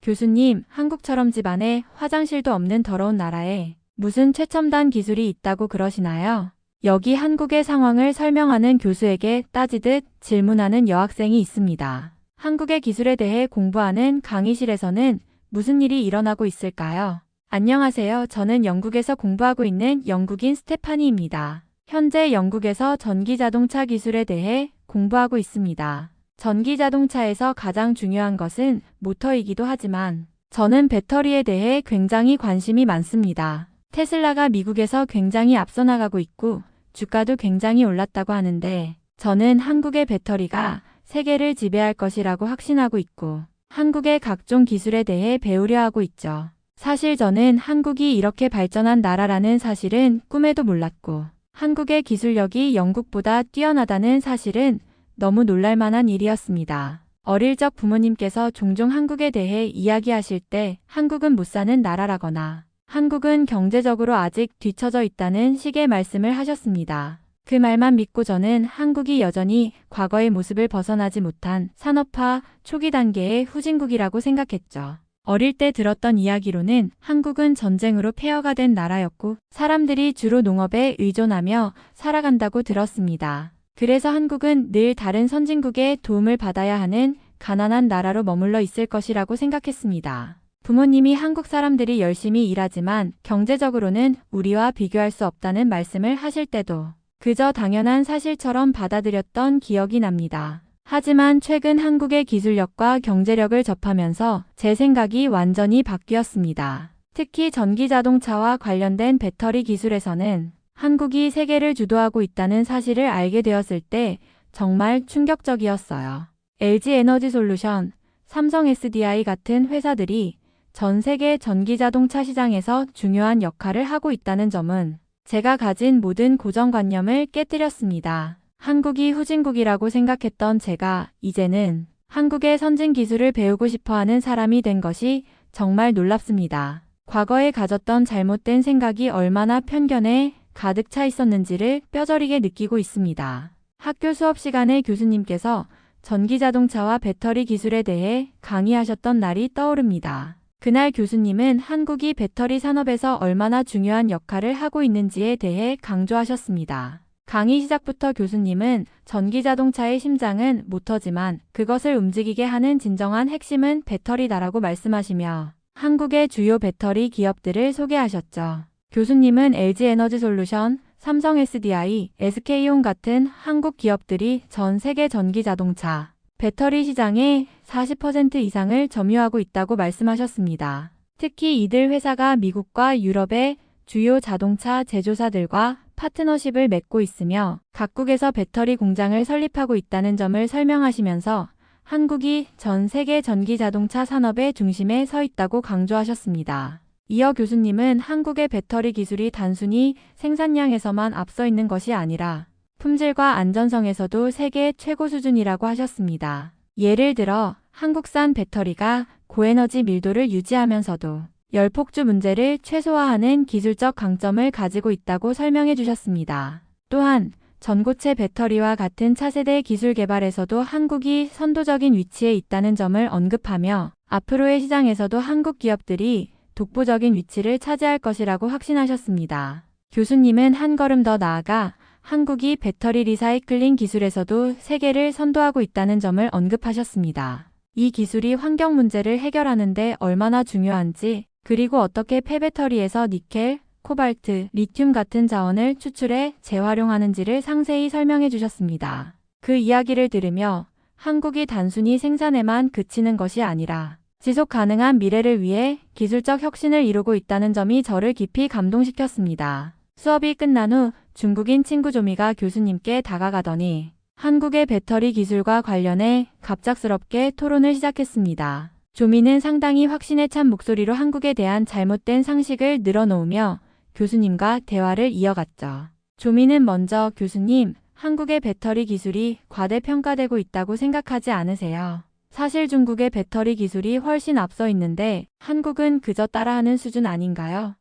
교수님, 한국처럼 집안에 화장실도 없는 더러운 나라에 무슨 최첨단 기술이 있다고 그러시나요? 여기 한국의 상황을 설명하는 교수에게 따지듯 질문하는 여학생이 있습니다. 한국의 기술에 대해 공부하는 강의실에서는 무슨 일이 일어나고 있을까요? 안녕하세요. 저는 영국에서 공부하고 있는 영국인 스테파니입니다. 현재 영국에서 전기자동차 기술에 대해 공부하고 있습니다. 전기자동차에서 가장 중요한 것은 모터이기도 하지만 저는 배터리에 대해 굉장히 관심이 많습니다. 테슬라가 미국에서 굉장히 앞서 나가고 있고 주가도 굉장히 올랐다고 하는데 저는 한국의 배터리가 세계를 지배할 것이라고 확신하고 있고 한국의 각종 기술에 대해 배우려 하고 있죠. 사실 저는 한국이 이렇게 발전한 나라라는 사실은 꿈에도 몰랐고 한국의 기술력이 영국보다 뛰어나다는 사실은 너무 놀랄만한 일이었습니다. 어릴 적 부모님께서 종종 한국에 대해 이야기하실 때 한국은 못 사는 나라라거나 한국은 경제적으로 아직 뒤처져 있다는 식의 말씀을 하셨습니다. 그 말만 믿고 저는 한국이 여전히 과거의 모습을 벗어나지 못한 산업화 초기 단계의 후진국이라고 생각했죠. 어릴 때 들었던 이야기로는 한국은 전쟁으로 폐허가 된 나라였고 사람들이 주로 농업에 의존하며 살아간다고 들었습니다. 그래서 한국은 늘 다른 선진국의 도움을 받아야 하는 가난한 나라로 머물러 있을 것이라고 생각했습니다. 부모님이 한국 사람들이 열심히 일하지만 경제적으로는 우리와 비교할 수 없다는 말씀을 하실 때도 그저 당연한 사실처럼 받아들였던 기억이 납니다. 하지만 최근 한국의 기술력과 경제력을 접하면서 제 생각이 완전히 바뀌었습니다. 특히 전기자동차와 관련된 배터리 기술에서는 한국이 세계를 주도하고 있다는 사실을 알게 되었을 때 정말 충격적이었어요. LG에너지솔루션, 삼성 SDI 같은 회사들이 전 세계 전기자동차 시장에서 중요한 역할을 하고 있다는 점은 제가 가진 모든 고정관념을 깨뜨렸습니다. 한국이 후진국이라고 생각했던 제가 이제는 한국의 선진 기술을 배우고 싶어하는 사람이 된 것이 정말 놀랍습니다. 과거에 가졌던 잘못된 생각이 얼마나 편견에 가득 차 있었는지를 뼈저리게 느끼고 있습니다. 학교 수업 시간에 교수님께서 전기자동차와 배터리 기술에 대해 강의하셨던 날이 떠오릅니다. 그날 교수님은 한국이 배터리 산업에서 얼마나 중요한 역할을 하고 있는지에 대해 강조하셨습니다. 강의 시작부터 교수님은 전기자동차의 심장은 모터지만 그것을 움직이게 하는 진정한 핵심은 배터리다라고 말씀하시며 한국의 주요 배터리 기업들을 소개하셨죠. 교수님은 LG에너지솔루션, 삼성 SDI, SK온 같은 한국 기업들이 전 세계 전기자동차, 배터리 시장의 40% 이상을 점유하고 있다고 말씀하셨습니다. 특히 이들 회사가 미국과 유럽의 주요 자동차 제조사들과 파트너십을 맺고 있으며 각국에서 배터리 공장을 설립하고 있다는 점을 설명하시면서 한국이 전 세계 전기자동차 산업의 중심에 서 있다고 강조하셨습니다. 이어 교수님은 한국의 배터리 기술이 단순히 생산량에서만 앞서 있는 것이 아니라 품질과 안전성에서도 세계 최고 수준이라고 하셨습니다. 예를 들어 한국산 배터리가 고에너지 밀도를 유지하면서도 열폭주 문제를 최소화하는 기술적 강점을 가지고 있다고 설명해 주셨습니다. 또한 전고체 배터리와 같은 차세대 기술 개발에서도 한국이 선도적인 위치에 있다는 점을 언급하며 앞으로의 시장에서도 한국 기업들이 독보적인 위치를 차지할 것이라고 확신하셨습니다. 교수님은 한 걸음 더 나아가 한국이 배터리 리사이클링 기술에서도 세계를 선도하고 있다는 점을 언급하셨습니다. 이 기술이 환경 문제를 해결하는 데 얼마나 중요한지 그리고 어떻게 폐배터리에서 니켈, 코발트, 리튬 같은 자원을 추출해 재활용하는지를 상세히 설명해 주셨습니다. 그 이야기를 들으며 한국이 단순히 생산에만 그치는 것이 아니라 지속 가능한 미래를 위해 기술적 혁신을 이루고 있다는 점이 저를 깊이 감동시켰습니다. 수업이 끝난 후 중국인 친구 조미가 교수님께 다가가더니 한국의 배터리 기술과 관련해 갑작스럽게 토론을 시작했습니다. 조미는 상당히 확신에 찬 목소리로 한국에 대한 잘못된 상식을 늘어놓으며 교수님과 대화를 이어갔죠. 조미는 먼저 교수님, 한국의 배터리 기술이 과대평가되고 있다고 생각하지 않으세요? 사실 중국의 배터리 기술이 훨씬 앞서 있는데 한국은 그저 따라하는 수준 아닌가요?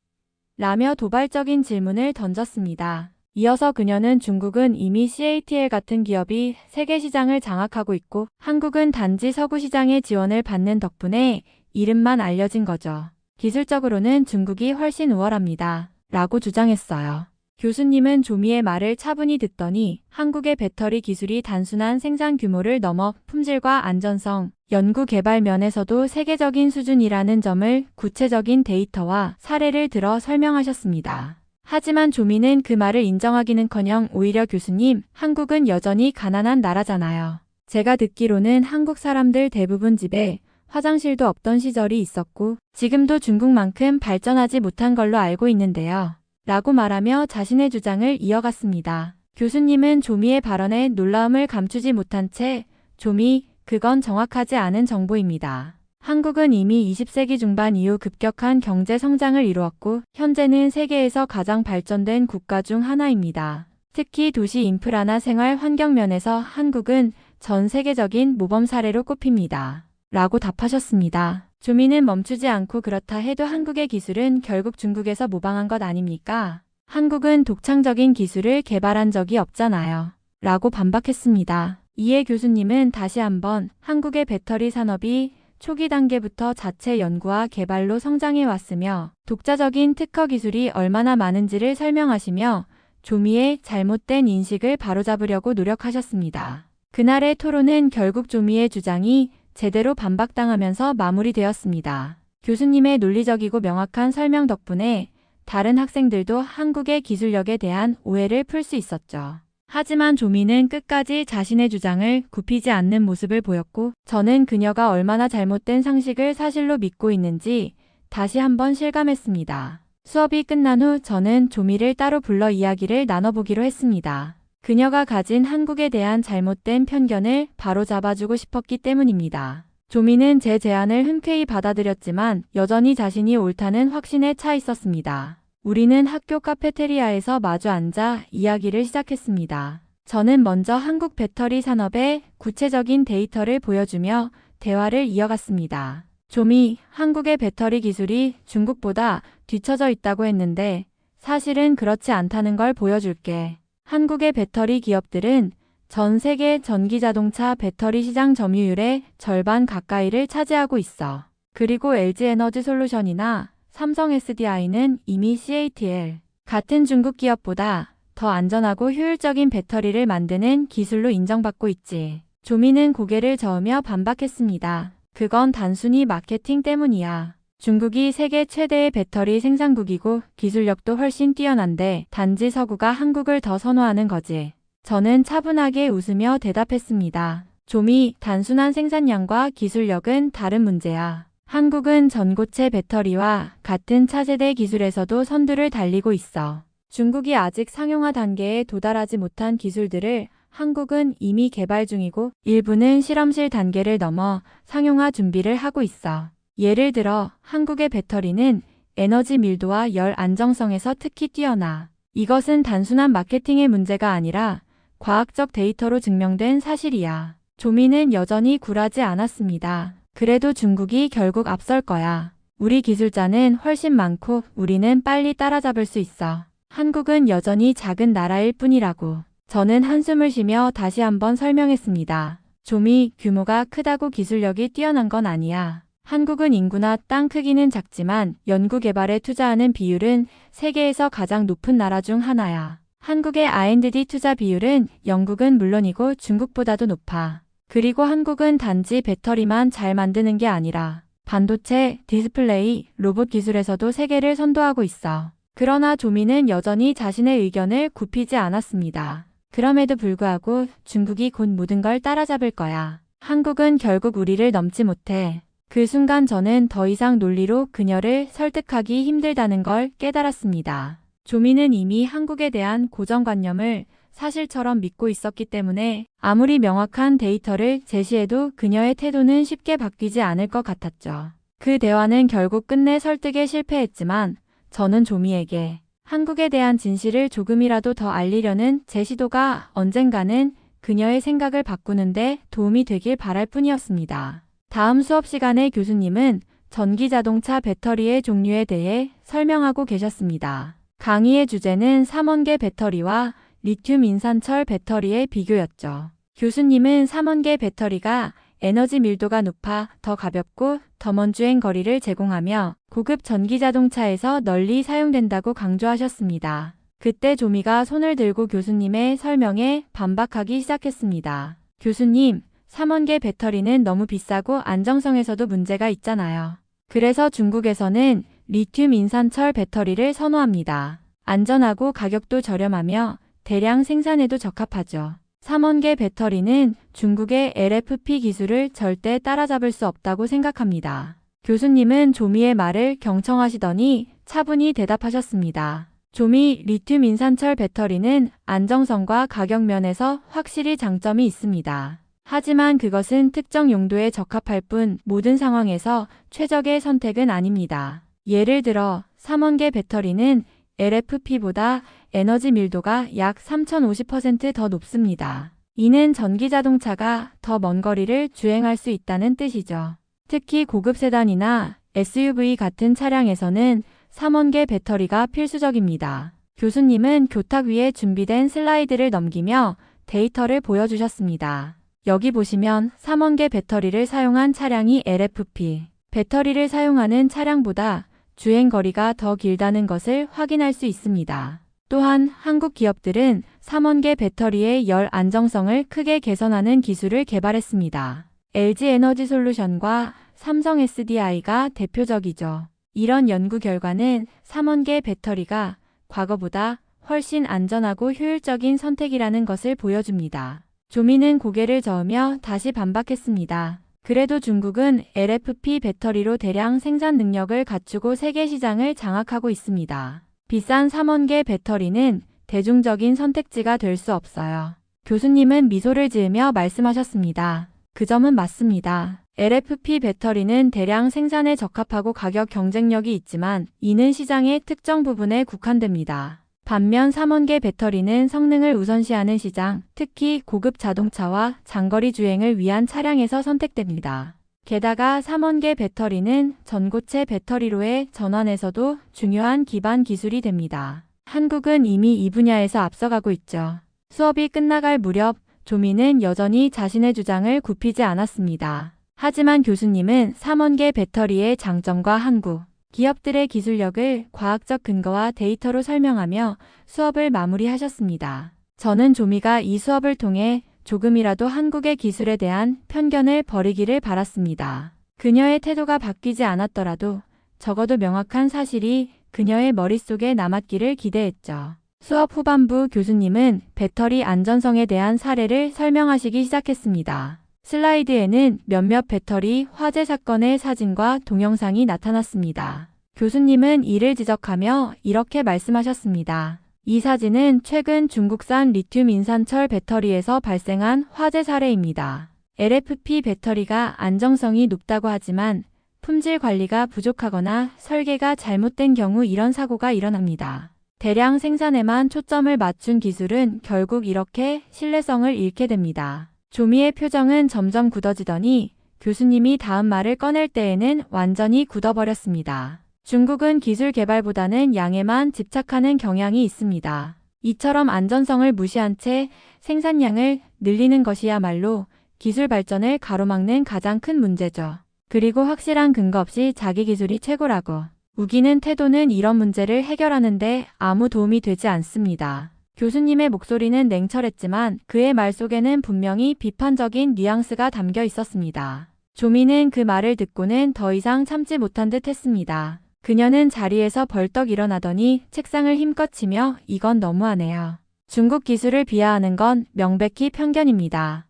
라며 도발적인 질문을 던졌습니다. 이어서 그녀는 중국은 이미 CATL 같은 기업이 세계 시장을 장악하고 있고 한국은 단지 서구 시장의 지원을 받는 덕분에 이름만 알려진 거죠. 기술적으로는 중국이 훨씬 우월합니다. 라고 주장했어요. 교수님은 조미의 말을 차분히 듣더니 한국의 배터리 기술이 단순한 생산 규모를 넘어 품질과 안전성, 연구 개발 면에서도 세계적인 수준이라는 점을 구체적인 데이터와 사례를 들어 설명하셨습니다. 하지만 조미는 그 말을 인정하기는커녕 오히려 교수님, 한국은 여전히 가난한 나라잖아요. 제가 듣기로는 한국 사람들 대부분 집에 화장실도 없던 시절이 있었고 지금도 중국만큼 발전하지 못한 걸로 알고 있는데요. 라고 말하며 자신의 주장을 이어갔습니다. 교수님은 조미의 발언에 놀라움을 감추지 못한 채 조미, 그건 정확하지 않은 정보입니다. 한국은 이미 20세기 중반 이후 급격한 경제 성장을 이루었고 현재는 세계에서 가장 발전된 국가 중 하나입니다. 특히 도시 인프라나 생활 환경 면에서 한국은 전 세계적인 모범 사례로 꼽힙니다. 라고 답하셨습니다. 조미는 멈추지 않고 그렇다 해도 한국의 기술은 결국 중국에서 모방한 것 아닙니까? 한국은 독창적인 기술을 개발한 적이 없잖아요. 라고 반박했습니다. 이에 교수님은 다시 한번 한국의 배터리 산업이 초기 단계부터 자체 연구와 개발로 성장해 왔으며 독자적인 특허 기술이 얼마나 많은지를 설명하시며 조미의 잘못된 인식을 바로잡으려고 노력하셨습니다. 그날의 토론은 결국 조미의 주장이 제대로 반박당하면서 마무리되었습니다. 교수님의 논리적이고 명확한 설명 덕분에 다른 학생들도 한국의 기술력에 대한 오해를 풀 수 있었죠. 하지만 조미는 끝까지 자신의 주장을 굽히지 않는 모습을 보였고 저는 그녀가 얼마나 잘못된 상식을 사실로 믿고 있는지 다시 한번 실감했습니다. 수업이 끝난 후 저는 조미를 따로 불러 이야기를 나눠보기로 했습니다. 그녀가 가진 한국에 대한 잘못된 편견을 바로잡아주고 싶었기 때문입니다. 조미는 제 제안을 흔쾌히 받아들였지만 여전히 자신이 옳다는 확신에 차 있었습니다. 우리는 학교 카페테리아에서 마주 앉아 이야기를 시작했습니다. 저는 먼저 한국 배터리 산업의 구체적인 데이터를 보여주며 대화를 이어갔습니다. 조미, 한국의 배터리 기술이 중국보다 뒤처져 있다고 했는데 사실은 그렇지 않다는 걸 보여줄게. 한국의 배터리 기업들은 전 세계 전기자동차 배터리 시장 점유율의 절반 가까이를 차지하고 있어. 그리고 LG에너지솔루션이나 삼성 SDI는 이미 CATL 같은 중국 기업보다 더 안전하고 효율적인 배터리를 만드는 기술로 인정받고 있지. 조미는 고개를 저으며 반박했습니다. 그건 단순히 마케팅 때문이야. 중국이 세계 최대의 배터리 생산국이고 기술력도 훨씬 뛰어난데 단지 서구가 한국을 더 선호하는 거지. 저는 차분하게 웃으며 대답했습니다. 조미, 단순한 생산량과 기술력은 다른 문제야. 한국은 전고체 배터리와 같은 차세대 기술에서도 선두를 달리고 있어. 중국이 아직 상용화 단계에 도달하지 못한 기술들을 한국은 이미 개발 중이고 일부는 실험실 단계를 넘어 상용화 준비를 하고 있어. 예를 들어 한국의 배터리는 에너지 밀도와 열 안정성에서 특히 뛰어나. 이것은 단순한 마케팅의 문제가 아니라 과학적 데이터로 증명된 사실이야. 조미는 여전히 굴하지 않았습니다. 그래도 중국이 결국 앞설 거야. 우리 기술자는 훨씬 많고 우리는 빨리 따라잡을 수 있어. 한국은 여전히 작은 나라일 뿐이라고. 저는 한숨을 쉬며 다시 한번 설명했습니다. 조미, 규모가 크다고 기술력이 뛰어난 건 아니야. 한국은 인구나 땅 크기는 작지만 연구 개발에 투자하는 비율은 세계에서 가장 높은 나라 중 하나야. 한국의 R&D 투자 비율은 영국은 물론이고 중국보다도 높아. 그리고 한국은 단지 배터리만 잘 만드는 게 아니라 반도체, 디스플레이, 로봇 기술에서도 세계를 선도하고 있어. 그러나 조미는 여전히 자신의 의견을 굽히지 않았습니다. 그럼에도 불구하고 중국이 곧 모든 걸 따라잡을 거야. 한국은 결국 우리를 넘지 못해. 그 순간 저는 더 이상 논리로 그녀를 설득하기 힘들다는 걸 깨달았습니다. 조미는 이미 한국에 대한 고정관념을 사실처럼 믿고 있었기 때문에 아무리 명확한 데이터를 제시해도 그녀의 태도는 쉽게 바뀌지 않을 것 같았죠. 그 대화는 결국 끝내 설득에 실패했지만 저는 조미에게 한국에 대한 진실을 조금이라도 더 알리려는 제 시도가 언젠가는 그녀의 생각을 바꾸는데 도움이 되길 바랄 뿐이었습니다. 다음 수업 시간에 교수님은 전기자동차 배터리의 종류에 대해 설명하고 계셨습니다. 강의의 주제는 삼원계 배터리와 리튬 인산철 배터리의 비교였죠. 교수님은 삼원계 배터리가 에너지 밀도가 높아 더 가볍고 더 먼 주행 거리를 제공하며 고급 전기 자동차에서 널리 사용된다고 강조하셨습니다. 그때 조미가 손을 들고 교수님의 설명에 반박하기 시작했습니다. 교수님, 3원계 배터리는 너무 비싸고 안정성에서도 문제가 있잖아요. 그래서 중국에서는 리튬 인산철 배터리를 선호합니다. 안전하고 가격도 저렴하며 대량 생산에도 적합하죠. 3원계 배터리는 중국의 LFP 기술을 절대 따라잡을 수 없다고 생각합니다. 교수님은 조미의 말을 경청하시더니 차분히 대답하셨습니다. 조미 리튬 인산철 배터리는 안정성과 가격 면에서 확실히 장점이 있습니다. 하지만 그것은 특정 용도에 적합할 뿐 모든 상황에서 최적의 선택은 아닙니다. 예를 들어 3원계 배터리는 LFP보다 에너지 밀도가 약 3050% 더 높습니다. 이는 전기 자동차가 더 먼 거리를 주행할 수 있다는 뜻이죠. 특히 고급 세단이나 SUV 같은 차량에서는 3원계 배터리가 필수적입니다. 교수님은 교탁 위에 준비된 슬라이드를 넘기며 데이터를 보여주셨습니다. 여기 보시면 3원계 배터리를 사용한 차량이 LFP 배터리를 사용하는 차량보다 주행 거리가 더 길다는 것을 확인할 수 있습니다. 또한 한국 기업들은 3원계 배터리의 열 안정성을 크게 개선하는 기술을 개발했습니다. LG 에너지솔루션과 삼성 SDI가 대표적이죠. 이런 연구 결과는 3원계 배터리가 과거보다 훨씬 안전하고 효율적인 선택이라는 것을 보여줍니다. 조미는 고개를 저으며 다시 반박했습니다. 그래도 중국은 LFP 배터리로 대량 생산 능력을 갖추고 세계 시장을 장악하고 있습니다. 비싼 3원계 배터리는 대중적인 선택지가 될 수 없어요. 교수님은 미소를 지으며 말씀하셨습니다. 그 점은 맞습니다. LFP 배터리는 대량 생산에 적합하고 가격 경쟁력이 있지만 이는 시장의 특정 부분에 국한됩니다. 반면 3원계 배터리는 성능을 우선시하는 시장, 특히 고급 자동차와 장거리 주행을 위한 차량에서 선택됩니다. 게다가 3원계 배터리는 전고체 배터리로의 전환에서도 중요한 기반 기술이 됩니다. 한국은 이미 이 분야에서 앞서가고 있죠. 수업이 끝나갈 무렵 조미는 여전히 자신의 주장을 굽히지 않았습니다. 하지만 교수님은 3원계 배터리의 장점과 한국 기업들의 기술력을 과학적 근거와 데이터로 설명하며 수업을 마무리하셨습니다. 저는 조미가 이 수업을 통해 조금이라도 한국의 기술에 대한 편견을 버리기를 바랐습니다. 그녀의 태도가 바뀌지 않았더라도 적어도 명확한 사실이 그녀의 머릿속에 남았기를 기대했죠. 수업 후반부 교수님은 배터리 안전성에 대한 사례를 설명하시기 시작했습니다. 슬라이드에는 몇몇 배터리 화재 사건의 사진과 동영상이 나타났습니다. 교수님은 이를 지적하며 이렇게 말씀하셨습니다. 이 사진은 최근 중국산 리튬 인산철 배터리에서 발생한 화재 사례입니다. LFP 배터리가 안정성이 높다고 하지만 품질 관리가 부족하거나 설계가 잘못된 경우 이런 사고가 일어납니다. 대량 생산에만 초점을 맞춘 기술은 결국 이렇게 신뢰성을 잃게 됩니다. 조미의 표정은 점점 굳어지더니 교수님이 다음 말을 꺼낼 때에는 완전히 굳어버렸습니다. 중국은 기술 개발보다는 양에만 집착하는 경향이 있습니다. 이처럼 안전성을 무시한 채 생산량을 늘리는 것이야말로 기술 발전을 가로막는 가장 큰 문제죠. 그리고 확실한 근거 없이 자기 기술이 최고라고 우기는 태도는 이런 문제를 해결하는데 아무 도움이 되지 않습니다. 교수님의 목소리는 냉철했지만 그의 말 속에는 분명히 비판적인 뉘앙스가 담겨 있었습니다. 조미는 그 말을 듣고는 더 이상 참지 못한 듯 했습니다. 그녀는 자리에서 벌떡 일어나더니 책상을 힘껏 치며 이건 너무하네요. 중국 기술을 비하하는 건 명백히 편견입니다.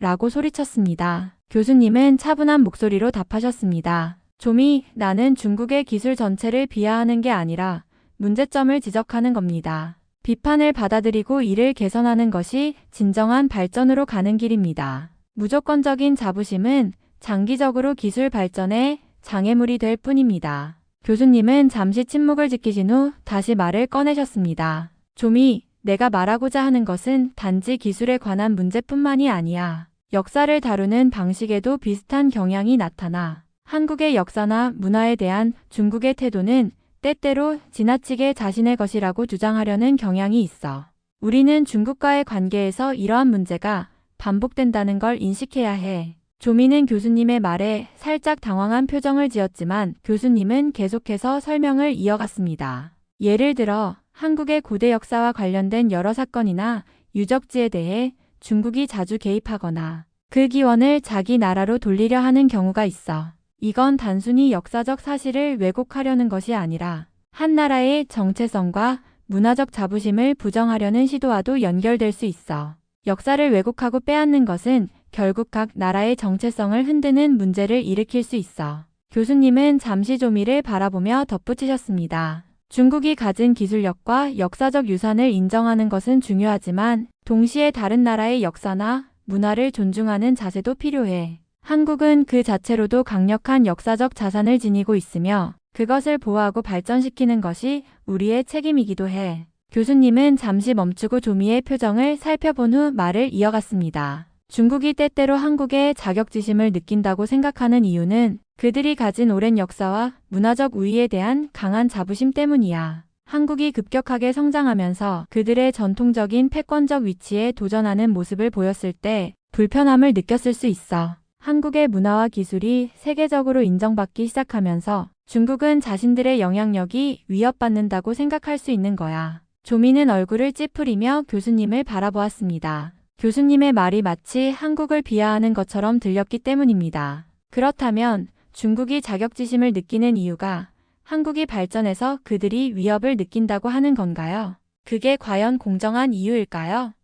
라고 소리쳤습니다. 교수님은 차분한 목소리로 답하셨습니다. 조미, 나는 중국의 기술 전체를 비하하는 게 아니라 문제점을 지적하는 겁니다. 비판을 받아들이고 이를 개선하는 것이 진정한 발전으로 가는 길입니다. 무조건적인 자부심은 장기적으로 기술 발전에 장애물이 될 뿐입니다. 교수님은 잠시 침묵을 지키신 후 다시 말을 꺼내셨습니다. 조미, 내가 말하고자 하는 것은 단지 기술에 관한 문제뿐만이 아니야. 역사를 다루는 방식에도 비슷한 경향이 나타나 한국의 역사나 문화에 대한 중국의 태도는 때때로 지나치게 자신의 것이라고 주장하려는 경향이 있어. 우리는 중국과의 관계에서 이러한 문제가 반복된다는 걸 인식해야 해. 조미는 교수님의 말에 살짝 당황한 표정을 지었지만 교수님은 계속해서 설명을 이어갔습니다. 예를 들어 한국의 고대 역사와 관련된 여러 사건이나 유적지에 대해 중국이 자주 개입하거나 그 기원을 자기 나라로 돌리려 하는 경우가 있어. 이건 단순히 역사적 사실을 왜곡하려는 것이 아니라 한 나라의 정체성과 문화적 자부심을 부정하려는 시도와도 연결될 수 있어. 역사를 왜곡하고 빼앗는 것은 결국 각 나라의 정체성을 흔드는 문제를 일으킬 수 있어. 교수님은 잠시 조미를 바라보며 덧붙이셨습니다. 중국이 가진 기술력과 역사적 유산을 인정하는 것은 중요하지만 동시에 다른 나라의 역사나 문화를 존중하는 자세도 필요해. 한국은 그 자체로도 강력한 역사적 자산을 지니고 있으며 그것을 보호하고 발전시키는 것이 우리의 책임이기도 해. 교수님은 잠시 멈추고 조미의 표정을 살펴본 후 말을 이어갔습니다. 중국이 때때로 한국의 자격지심을 느낀다고 생각하는 이유는 그들이 가진 오랜 역사와 문화적 우위에 대한 강한 자부심 때문이야. 한국이 급격하게 성장하면서 그들의 전통적인 패권적 위치에 도전하는 모습을 보였을 때 불편함을 느꼈을 수 있어. 한국의 문화와 기술이 세계적으로 인정받기 시작하면서 중국은 자신들의 영향력이 위협받는다고 생각할 수 있는 거야. 조미는 얼굴을 찌푸리며 교수님을 바라보았습니다. 교수님의 말이 마치 한국을 비하하는 것처럼 들렸기 때문입니다. 그렇다면 중국이 자격지심을 느끼는 이유가 한국이 발전해서 그들이 위협을 느낀다고 하는 건가요? 그게 과연 공정한 이유일까요?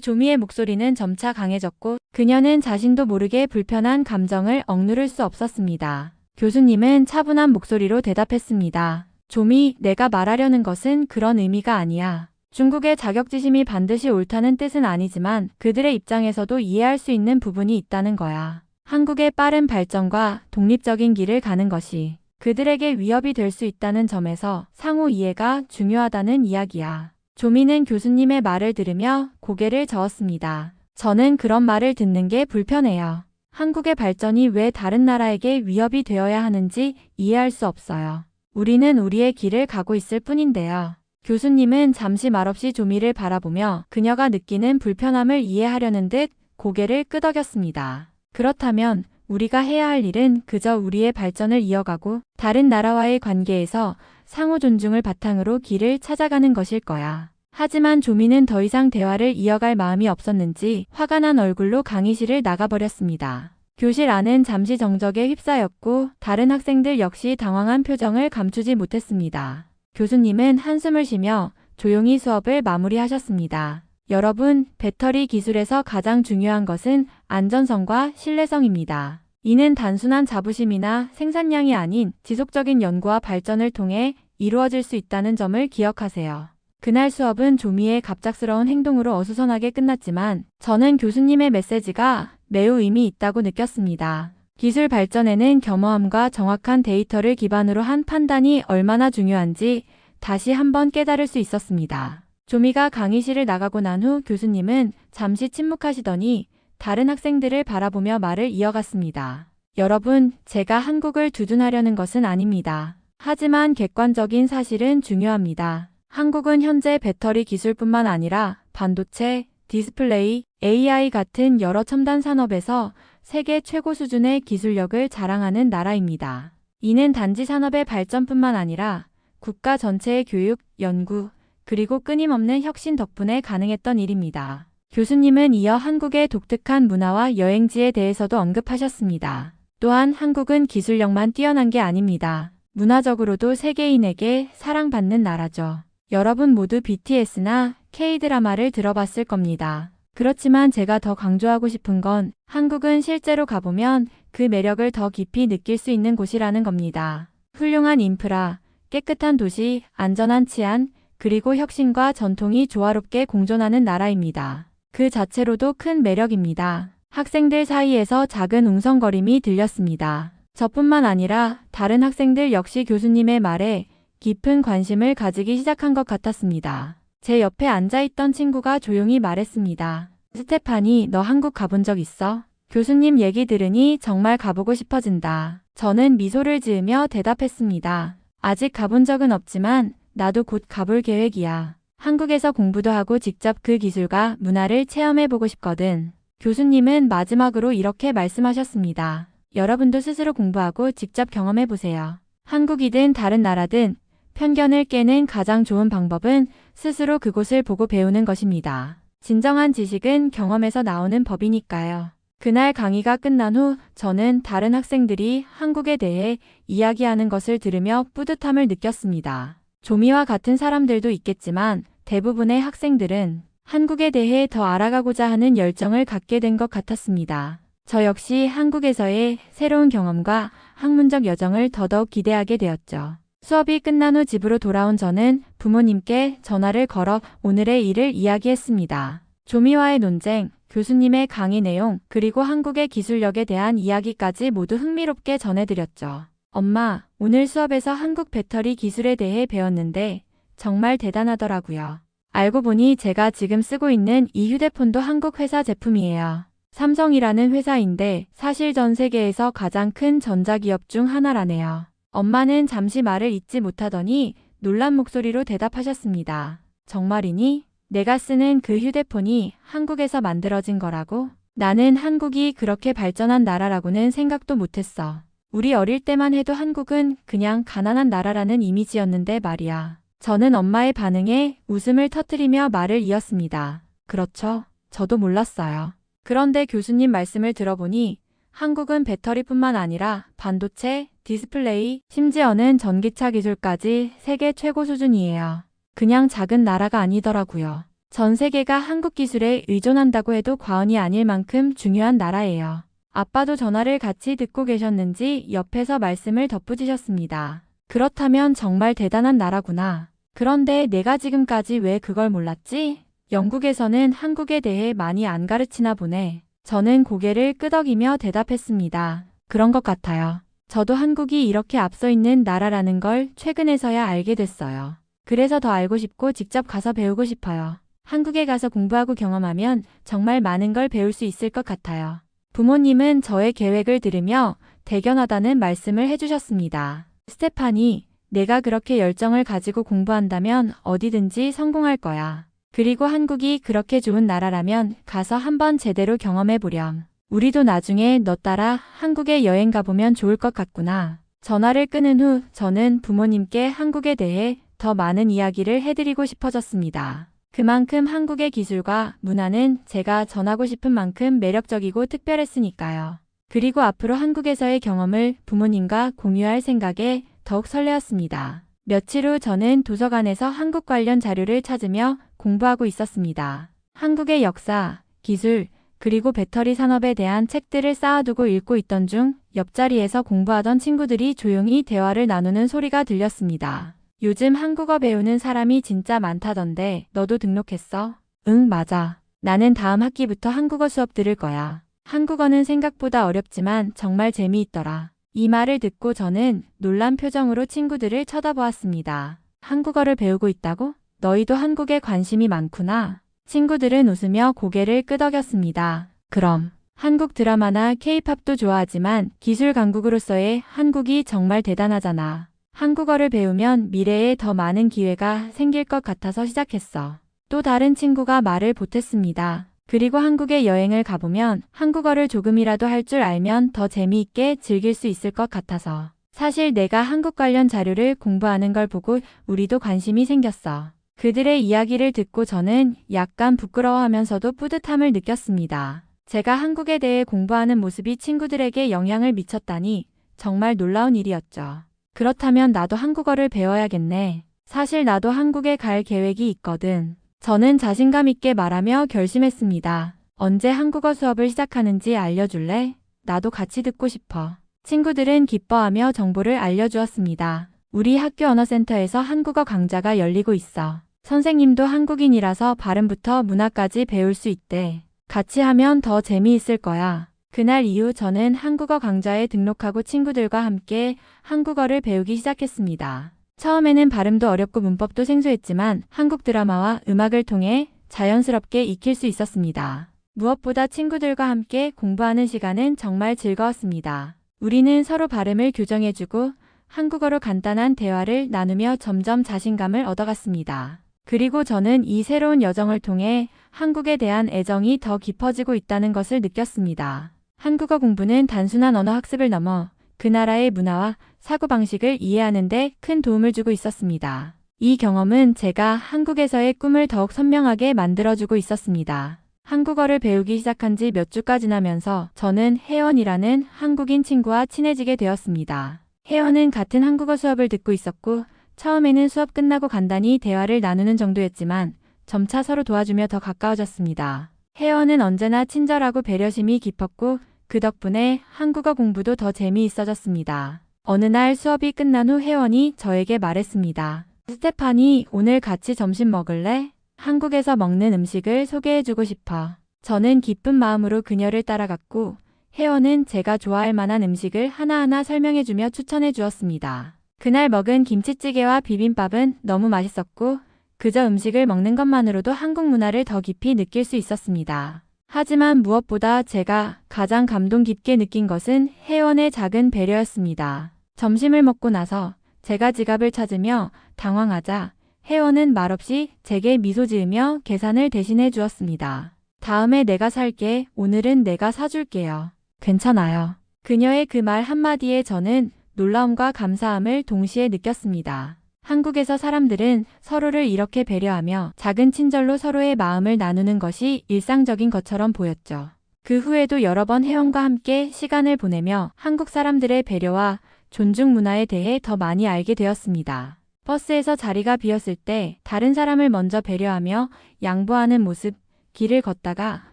조미의 목소리는 점차 강해졌고 그녀는 자신도 모르게 불편한 감정을 억누를 수 없었습니다. 교수님은 차분한 목소리로 대답했습니다. 조미, 내가 말하려는 것은 그런 의미가 아니야. 중국의 자격지심이 반드시 옳다는 뜻은 아니지만 그들의 입장에서도 이해할 수 있는 부분이 있다는 거야. 한국의 빠른 발전과 독립적인 길을 가는 것이 그들에게 위협이 될 수 있다는 점에서 상호 이해가 중요하다는 이야기야. 조미는 교수님의 말을 들으며 고개를 저었습니다. 저는 그런 말을 듣는 게 불편해요. 한국의 발전이 왜 다른 나라에게 위협이 되어야 하는지 이해할 수 없어요. 우리는 우리의 길을 가고 있을 뿐인데요. 교수님은 잠시 말없이 조미를 바라보며 그녀가 느끼는 불편함을 이해하려는 듯 고개를 끄덕였습니다. 그렇다면 우리가 해야 할 일은 그저 우리의 발전을 이어가고 다른 나라와의 관계에서 상호 존중을 바탕으로 길을 찾아가는 것일 거야. 하지만 조미는 더 이상 대화를 이어갈 마음이 없었는지 화가 난 얼굴로 강의실을 나가버렸습니다. 교실 안은 잠시 정적에 휩싸였고 다른 학생들 역시 당황한 표정을 감추지 못했습니다. 교수님은 한숨을 쉬며 조용히 수업을 마무리하셨습니다. 여러분, 배터리 기술에서 가장 중요한 것은 안전성과 신뢰성입니다. 이는 단순한 자부심이나 생산량이 아닌 지속적인 연구와 발전을 통해 이루어질 수 있다는 점을 기억하세요. 그날 수업은 조미의 갑작스러운 행동으로 어수선하게 끝났지만 저는 교수님의 메시지가 매우 의미 있다고 느꼈습니다. 기술 발전에는 겸허함과 정확한 데이터를 기반으로 한 판단이 얼마나 중요한지 다시 한번 깨달을 수 있었습니다. 조미가 강의실을 나가고 난 후 교수님은 잠시 침묵하시더니 다른 학생들을 바라보며 말을 이어갔습니다. 여러분, 제가 한국을 두둔하려는 것은 아닙니다. 하지만 객관적인 사실은 중요합니다. 한국은 현재 배터리 기술뿐만 아니라 반도체, 디스플레이, AI 같은 여러 첨단 산업에서 세계 최고 수준의 기술력을 자랑하는 나라입니다. 이는 단지 산업의 발전뿐만 아니라 국가 전체의 교육, 연구, 그리고 끊임없는 혁신 덕분에 가능했던 일입니다. 교수님은 이어 한국의 독특한 문화와 여행지에 대해서도 언급하셨습니다. 또한 한국은 기술력만 뛰어난 게 아닙니다. 문화적으로도 세계인에게 사랑받는 나라죠. 여러분 모두 BTS나 K-드라마를 들어봤을 겁니다. 그렇지만 제가 더 강조하고 싶은 건 한국은 실제로 가보면 그 매력을 더 깊이 느낄 수 있는 곳이라는 겁니다. 훌륭한 인프라, 깨끗한 도시, 안전한 치안, 그리고 혁신과 전통이 조화롭게 공존하는 나라입니다. 그 자체로도 큰 매력입니다. 학생들 사이에서 작은 웅성거림이 들렸습니다. 저뿐만 아니라 다른 학생들 역시 교수님의 말에 깊은 관심을 가지기 시작한 것 같았습니다. 제 옆에 앉아있던 친구가 조용히 말했습니다. 스테파니, 너 한국 가본 적 있어? 교수님 얘기 들으니 정말 가보고 싶어진다. 저는 미소를 지으며 대답했습니다. 아직 가본 적은 없지만 나도 곧 가볼 계획이야. 한국에서 공부도 하고 직접 그 기술과 문화를 체험해보고 싶거든. 교수님은 마지막으로 이렇게 말씀하셨습니다. 여러분도 스스로 공부하고 직접 경험해 보세요. 한국이든 다른 나라든 편견을 깨는 가장 좋은 방법은 스스로 그곳을 보고 배우는 것입니다. 진정한 지식은 경험에서 나오는 법이니까요. 그날 강의가 끝난 후 저는 다른 학생들이 한국에 대해 이야기하는 것을 들으며 뿌듯함을 느꼈습니다. 조미와 같은 사람들도 있겠지만 대부분의 학생들은 한국에 대해 더 알아가고자 하는 열정을 갖게 된 것 같았습니다. 저 역시 한국에서의 새로운 경험과 학문적 여정을 더더욱 기대하게 되었죠. 수업이 끝난 후 집으로 돌아온 저는 부모님께 전화를 걸어 오늘의 일을 이야기했습니다. 조미와의 논쟁, 교수님의 강의 내용, 그리고 한국의 기술력에 대한 이야기까지 모두 흥미롭게 전해드렸죠. 엄마, 오늘 수업에서 한국 배터리 기술에 대해 배웠는데 정말 대단하더라고요. 알고 보니 제가 지금 쓰고 있는 이 휴대폰도 한국 회사 제품이에요. 삼성이라는 회사인데 사실 전 세계에서 가장 큰 전자기업 중 하나라네요. 엄마는 잠시 말을 잇지 못하더니 놀란 목소리로 대답하셨습니다. 정말이니? 내가 쓰는 그 휴대폰이 한국에서 만들어진 거라고? 나는 한국이 그렇게 발전한 나라라고는 생각도 못했어. 우리 어릴 때만 해도 한국은 그냥 가난한 나라라는 이미지였는데 말이야. 저는 엄마의 반응에 웃음을 터뜨리며 말을 이었습니다. 그렇죠. 저도 몰랐어요. 그런데 교수님 말씀을 들어보니 한국은 배터리뿐만 아니라 반도체, 디스플레이, 심지어는 전기차 기술까지 세계 최고 수준이에요. 그냥 작은 나라가 아니더라고요. 전 세계가 한국 기술에 의존한다고 해도 과언이 아닐 만큼 중요한 나라예요. 아빠도 전화를 같이 듣고 계셨는지 옆에서 말씀을 덧붙이셨습니다. 그렇다면 정말 대단한 나라구나. 그런데 내가 지금까지 왜 그걸 몰랐지? 영국에서는 한국에 대해 많이 안 가르치나 보네. 저는 고개를 끄덕이며 대답했습니다. 그런 것 같아요. 저도 한국이 이렇게 앞서 있는 나라라는 걸 최근에서야 알게 됐어요. 그래서 더 알고 싶고 직접 가서 배우고 싶어요. 한국에 가서 공부하고 경험하면 정말 많은 걸 배울 수 있을 것 같아요. 부모님은 저의 계획을 들으며 대견하다는 말씀을 해주셨습니다. 스테파니, 내가 그렇게 열정을 가지고 공부한다면 어디든지 성공할 거야. 그리고 한국이 그렇게 좋은 나라라면 가서 한번 제대로 경험해 보렴. 우리도 나중에 너 따라 한국에 여행 가보면 좋을 것 같구나. 전화를 끊은 후 저는 부모님께 한국에 대해 더 많은 이야기를 해드리고 싶어졌습니다. 그만큼 한국의 기술과 문화는 제가 전하고 싶은 만큼 매력적이고 특별했으니까요. 그리고 앞으로 한국에서의 경험을 부모님과 공유할 생각에 더욱 설레었습니다. 며칠 후 저는 도서관에서 한국 관련 자료를 찾으며 공부하고 있었습니다. 한국의 역사, 기술, 그리고 배터리 산업에 대한 책들을 쌓아두고 읽고 있던 중 옆자리에서 공부하던 친구들이 조용히 대화를 나누는 소리가 들렸습니다. 요즘 한국어 배우는 사람이 진짜 많다던데 너도 등록했어? 응, 맞아. 나는 다음 학기부터 한국어 수업 들을 거야. 한국어는 생각보다 어렵지만 정말 재미있더라. 이 말을 듣고 저는 놀란 표정으로 친구들을 쳐다보았습니다. 한국어를 배우고 있다고? 너희도 한국에 관심이 많구나. 친구들은 웃으며 고개를 끄덕였습니다. 그럼 한국 드라마나 케이팝도 좋아하지만 기술 강국으로서의 한국이 정말 대단하잖아. 한국어를 배우면 미래에 더 많은 기회가 생길 것 같아서 시작했어. 또 다른 친구가 말을 보탰습니다. 그리고 한국에 여행을 가보면 한국어를 조금이라도 할 줄 알면 더 재미있게 즐길 수 있을 것 같아서. 사실 내가 한국 관련 자료를 공부하는 걸 보고 우리도 관심이 생겼어. 그들의 이야기를 듣고 저는 약간 부끄러워하면서도 뿌듯함을 느꼈습니다. 제가 한국에 대해 공부하는 모습이 친구들에게 영향을 미쳤다니 정말 놀라운 일이었죠. 그렇다면 나도 한국어를 배워야겠네. 사실 나도 한국에 갈 계획이 있거든. 저는 자신감 있게 말하며 결심했습니다. 언제 한국어 수업을 시작하는지 알려줄래? 나도 같이 듣고 싶어. 친구들은 기뻐하며 정보를 알려주었습니다. 우리 학교 언어센터에서 한국어 강좌가 열리고 있어. 선생님도 한국인이라서 발음부터 문화까지 배울 수 있대. 같이 하면 더 재미있을 거야. 그날 이후 저는 한국어 강좌에 등록하고 친구들과 함께 한국어를 배우기 시작했습니다. 처음에는 발음도 어렵고 문법도 생소했지만 한국 드라마와 음악을 통해 자연스럽게 익힐 수 있었습니다. 무엇보다 친구들과 함께 공부하는 시간은 정말 즐거웠습니다. 우리는 서로 발음을 교정해주고 한국어로 간단한 대화를 나누며 점점 자신감을 얻어갔습니다. 그리고 저는 이 새로운 여정을 통해 한국에 대한 애정이 더 깊어지고 있다는 것을 느꼈습니다. 한국어 공부는 단순한 언어 학습을 넘어 그 나라의 문화와 사고방식을 이해하는 데 큰 도움을 주고 있었습니다. 이 경험은 제가 한국에서의 꿈을 더욱 선명하게 만들어주고 있었습니다. 한국어를 배우기 시작한 지 몇 주가 지나면서 저는 혜원이라는 한국인 친구와 친해지게 되었습니다. 혜원은 같은 한국어 수업을 듣고 있었고 처음에는 수업 끝나고 간단히 대화를 나누는 정도였지만 점차 서로 도와주며 더 가까워졌습니다. 혜원은 언제나 친절하고 배려심이 깊었고 그 덕분에 한국어 공부도 더 재미있어졌습니다. 어느 날 수업이 끝난 후 혜원이 저에게 말했습니다. 스테파니, 오늘 같이 점심 먹을래? 한국에서 먹는 음식을 소개해주고 싶어. 저는 기쁜 마음으로 그녀를 따라갔고 혜원은 제가 좋아할 만한 음식을 하나하나 설명해주며 추천해 주었습니다. 그날 먹은 김치찌개와 비빔밥은 너무 맛있었고 그저 음식을 먹는 것만으로도 한국 문화를 더 깊이 느낄 수 있었습니다. 하지만 무엇보다 제가 가장 감동 깊게 느낀 것은 혜원의 작은 배려였습니다. 점심을 먹고 나서 제가 지갑을 찾으며 당황하자 혜원은 말없이 제게 미소 지으며 계산을 대신해 주었습니다. 다음에 내가 살게. 오늘은 내가 사줄게요. 괜찮아요. 그녀의 그 말 한마디에 저는 놀라움과 감사함을 동시에 느꼈습니다. 한국에서 사람들은 서로를 이렇게 배려하며 작은 친절로 서로의 마음을 나누는 것이 일상적인 것처럼 보였죠. 그 후에도 여러 번 혜원과 함께 시간을 보내며 한국 사람들의 배려와 존중 문화에 대해 더 많이 알게 되었습니다. 버스에서 자리가 비었을 때 다른 사람을 먼저 배려하며 양보하는 모습, 길을 걷다가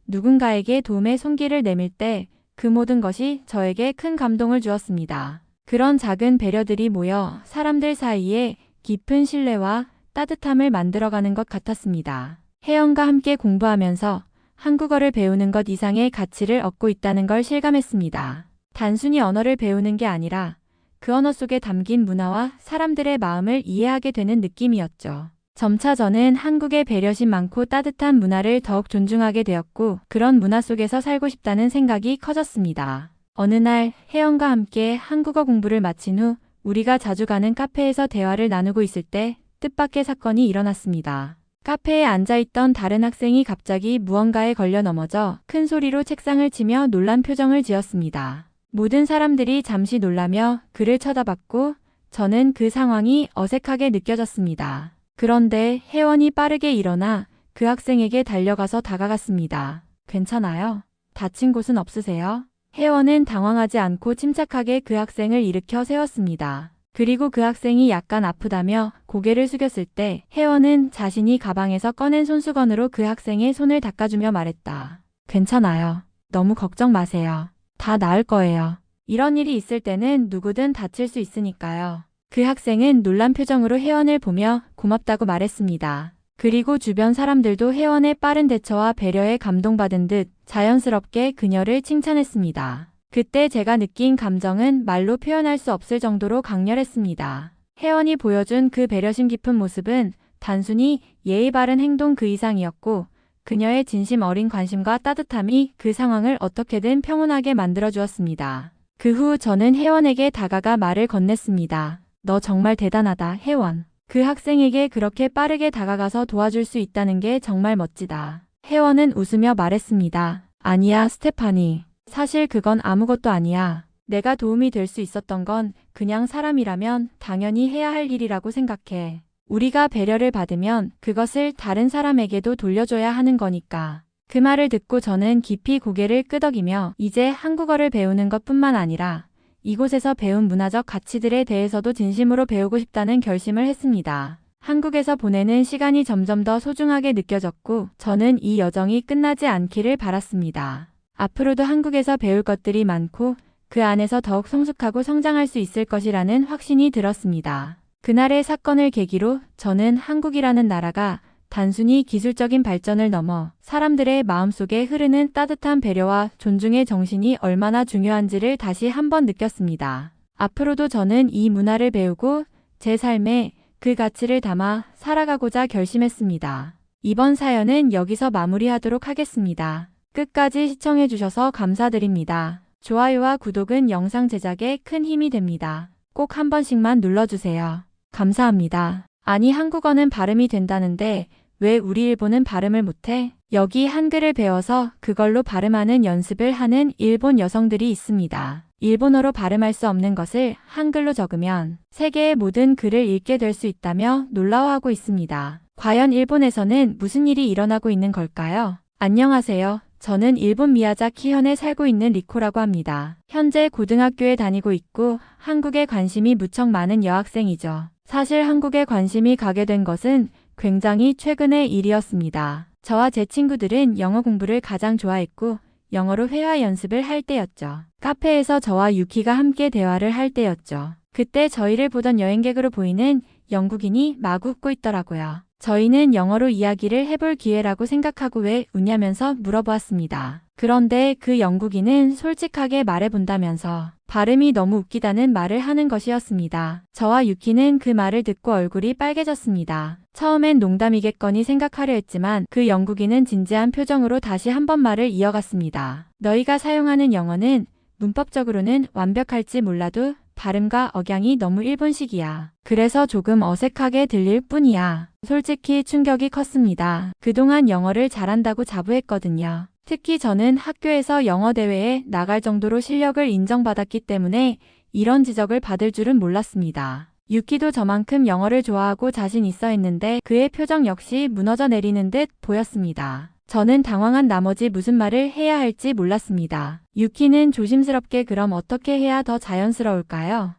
누군가에게 도움의 손길을 내밀 때 그 모든 것이 저에게 큰 감동을 주었습니다. 그런 작은 배려들이 모여 사람들 사이에 깊은 신뢰와 따뜻함을 만들어가는 것 같았습니다. 혜원과 함께 공부하면서 한국어를 배우는 것 이상의 가치를 얻고 있다는 걸 실감했습니다. 단순히 언어를 배우는 게 아니라 그 언어 속에 담긴 문화와 사람들의 마음을 이해하게 되는 느낌이었죠. 점차 저는 한국의 배려심 많고 따뜻한 문화를 더욱 존중하게 되었고 그런 문화 속에서 살고 싶다는 생각이 커졌습니다. 어느 날 혜원과 함께 한국어 공부를 마친 후 우리가 자주 가는 카페에서 대화를 나누고 있을 때 뜻밖의 사건이 일어났습니다. 카페에 앉아있던 다른 학생이 갑자기 무언가에 걸려 넘어져 큰 소리로 책상을 치며 놀란 표정을 지었습니다. 모든 사람들이 잠시 놀라며 그를 쳐다봤고 저는 그 상황이 어색하게 느껴졌습니다. 그런데 혜원이 빠르게 일어나 그 학생에게 달려가서 다가갔습니다. 괜찮아요? 다친 곳은 없으세요? 혜원은 당황하지 않고 침착하게 그 학생을 일으켜 세웠습니다. 그리고 그 학생이 약간 아프다며 고개를 숙였을 때 혜원은 자신이 가방에서 꺼낸 손수건으로 그 학생의 손을 닦아주며 말했다. 괜찮아요. 너무 걱정 마세요. 다 나을 거예요. 이런 일이 있을 때는 누구든 다칠 수 있으니까요. 그 학생은 놀란 표정으로 혜원을 보며 고맙다고 말했습니다. 그리고 주변 사람들도 혜원의 빠른 대처와 배려에 감동받은 듯 자연스럽게 그녀를 칭찬했습니다. 그때 제가 느낀 감정은 말로 표현할 수 없을 정도로 강렬했습니다. 혜원이 보여준 그 배려심 깊은 모습은 단순히 예의 바른 행동 그 이상이었고 그녀의 진심 어린 관심과 따뜻함이 그 상황을 어떻게든 평온하게 만들어주었습니다. 그 후 저는 혜원에게 다가가 말을 건넸습니다. 너 정말 대단하다, 혜원. 그 학생에게 그렇게 빠르게 다가가서 도와줄 수 있다는 게 정말 멋지다. 혜원은 웃으며 말했습니다. 아니야, 스테파니. 사실 그건 아무것도 아니야. 내가 도움이 될 수 있었던 건 그냥 사람이라면 당연히 해야 할 일이라고 생각해. 우리가 배려를 받으면 그것을 다른 사람에게도 돌려줘야 하는 거니까. 그 말을 듣고 저는 깊이 고개를 끄덕이며 이제 한국어를 배우는 것뿐만 아니라 이곳에서 배운 문화적 가치들에 대해서도 진심으로 배우고 싶다는 결심을 했습니다. 한국에서 보내는 시간이 점점 더 소중하게 느껴졌고 저는 이 여정이 끝나지 않기를 바랐습니다. 앞으로도 한국에서 배울 것들이 많고 그 안에서 더욱 성숙하고 성장할 수 있을 것이라는 확신이 들었습니다. 그날의 사건을 계기로 저는 한국이라는 나라가 단순히 기술적인 발전을 넘어 사람들의 마음속에 흐르는 따뜻한 배려와 존중의 정신이 얼마나 중요한지를 다시 한번 느꼈습니다. 앞으로도 저는 이 문화를 배우고 제 삶에 그 가치를 담아 살아가고자 결심했습니다. 이번 사연은 여기서 마무리하도록 하겠습니다. 끝까지 시청해주셔서 감사드립니다. 좋아요와 구독은 영상 제작에 큰 힘이 됩니다. 꼭 한 번씩만 눌러주세요. 감사합니다. 아니 한국어는 발음이 된다는데 왜 우리 일본은 발음을 못해? 여기 한글을 배워서 그걸로 발음하는 연습을 하는 일본 여성들이 있습니다. 일본어로 발음할 수 없는 것을 한글로 적으면 세계의 모든 글을 읽게 될 수 있다며 놀라워하고 있습니다. 과연 일본에서는 무슨 일이 일어나고 있는 걸까요? 안녕하세요. 저는 일본 미야자키현에 살고 있는 리코라고 합니다. 현재 고등학교에 다니고 있고 한국에 관심이 무척 많은 여학생이죠. 사실 한국에 관심이 가게 된 것은 굉장히 최근의 일이었습니다. 저와 제 친구들은 영어 공부를 가장 좋아했고 영어로 회화 연습을 할 때였죠. 카페에서 저와 유키가 함께 대화를 할 때였죠. 그때 저희를 보던 여행객으로 보이는 영국인이 마구 웃고 있더라고요. 저희는 영어로 이야기를 해볼 기회라고 생각하고 왜 웃냐면서 물어보았습니다. 그런데 그 영국인은 솔직하게 말해본다면서 발음이 너무 웃기다는 말을 하는 것이었습니다. 저와 유키는 그 말을 듣고 얼굴이 빨개졌습니다. 처음엔 농담이겠거니 생각하려 했지만 그 영국인은 진지한 표정으로 다시 한 번 말을 이어갔습니다. 너희가 사용하는 영어는 문법적으로는 완벽할지 몰라도 발음과 억양이 너무 일본식이야. 그래서 조금 어색하게 들릴 뿐이야. 솔직히 충격이 컸습니다. 그동안 영어를 잘한다고 자부했거든요. 특히 저는 학교에서 영어 대회에 나갈 정도로 실력을 인정받았기 때문에 이런 지적을 받을 줄은 몰랐습니다. 유키도 저만큼 영어를 좋아하고 자신 있어 했는데 그의 표정 역시 무너져 내리는 듯 보였습니다. 저는 당황한 나머지 무슨 말을 해야 할지 몰랐습니다. 유키는 조심스럽게 그럼 어떻게 해야 더 자연스러울까요?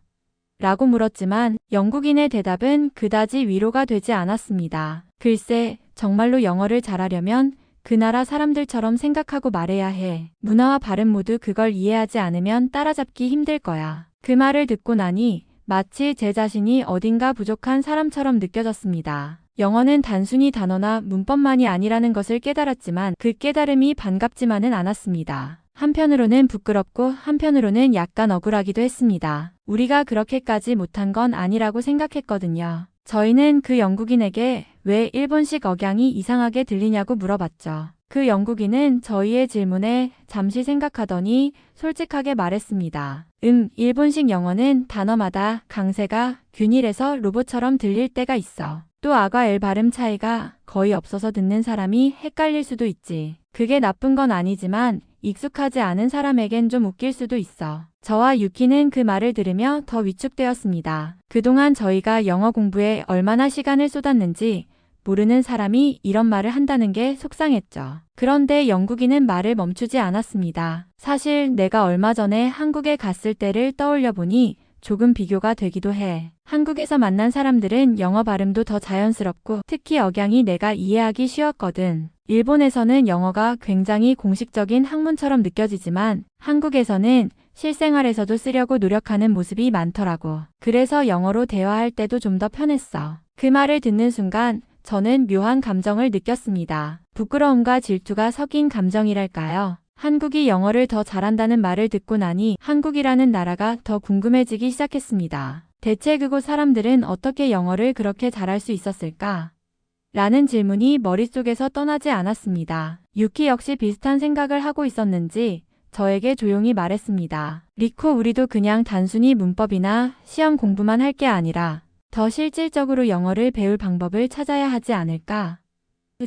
라고 물었지만 영국인의 대답은 그다지 위로가 되지 않았습니다. 글쎄, 정말로 영어를 잘하려면 그 나라 사람들처럼 생각하고 말해야 해. 문화와 발음 모두 그걸 이해하지 않으면 따라잡기 힘들 거야. 그 말을 듣고 나니 마치 제 자신이 어딘가 부족한 사람처럼 느껴졌습니다. 영어는 단순히 단어나 문법만이 아니라는 것을 깨달았지만 그 깨달음이 반갑지만은 않았습니다. 한편으로는 부끄럽고 한편으로는 약간 억울하기도 했습니다. 우리가 그렇게까지 못한 건 아니라고 생각했거든요. 저희는 그 영국인에게 왜 일본식 억양이 이상하게 들리냐고 물어봤죠. 그 영국인은 저희의 질문에 잠시 생각하더니 솔직하게 말했습니다. 일본식 영어는 단어마다 강세가 균일해서 로봇처럼 들릴 때가 있어. 또 아과 엘 발음 차이가 거의 없어서 듣는 사람이 헷갈릴 수도 있지. 그게 나쁜 건 아니지만 익숙하지 않은 사람에겐 좀 웃길 수도 있어. 저와 유키는 그 말을 들으며 더 위축되었습니다. 그동안 저희가 영어 공부에 얼마나 시간을 쏟았는지 모르는 사람이 이런 말을 한다는 게 속상했죠. 그런데 영국인은 말을 멈추지 않았습니다. 사실 내가 얼마 전에 한국에 갔을 때를 떠올려 보니 조금 비교가 되기도 해. 한국에서 만난 사람들은 영어 발음도 더 자연스럽고 특히 억양이 내가 이해하기 쉬웠거든. 일본에서는 영어가 굉장히 공식적인 학문처럼 느껴지지만 한국에서는 실생활에서도 쓰려고 노력하는 모습이 많더라고. 그래서 영어로 대화할 때도 좀 더 편했어. 그 말을 듣는 순간 저는 묘한 감정을 느꼈습니다. 부끄러움과 질투가 섞인 감정이랄까요. 한국이 영어를 더 잘한다는 말을 듣고 나니 한국이라는 나라가 더 궁금해지기 시작했습니다. 대체 그곳 사람들은 어떻게 영어를 그렇게 잘할 수 있었을까? 라는 질문이 머릿속에서 떠나지 않았습니다. 유키 역시 비슷한 생각을 하고 있었는지 저에게 조용히 말했습니다. 리코, 우리도 그냥 단순히 문법이나 시험 공부만 할 게 아니라 더 실질적으로 영어를 배울 방법을 찾아야 하지 않을까?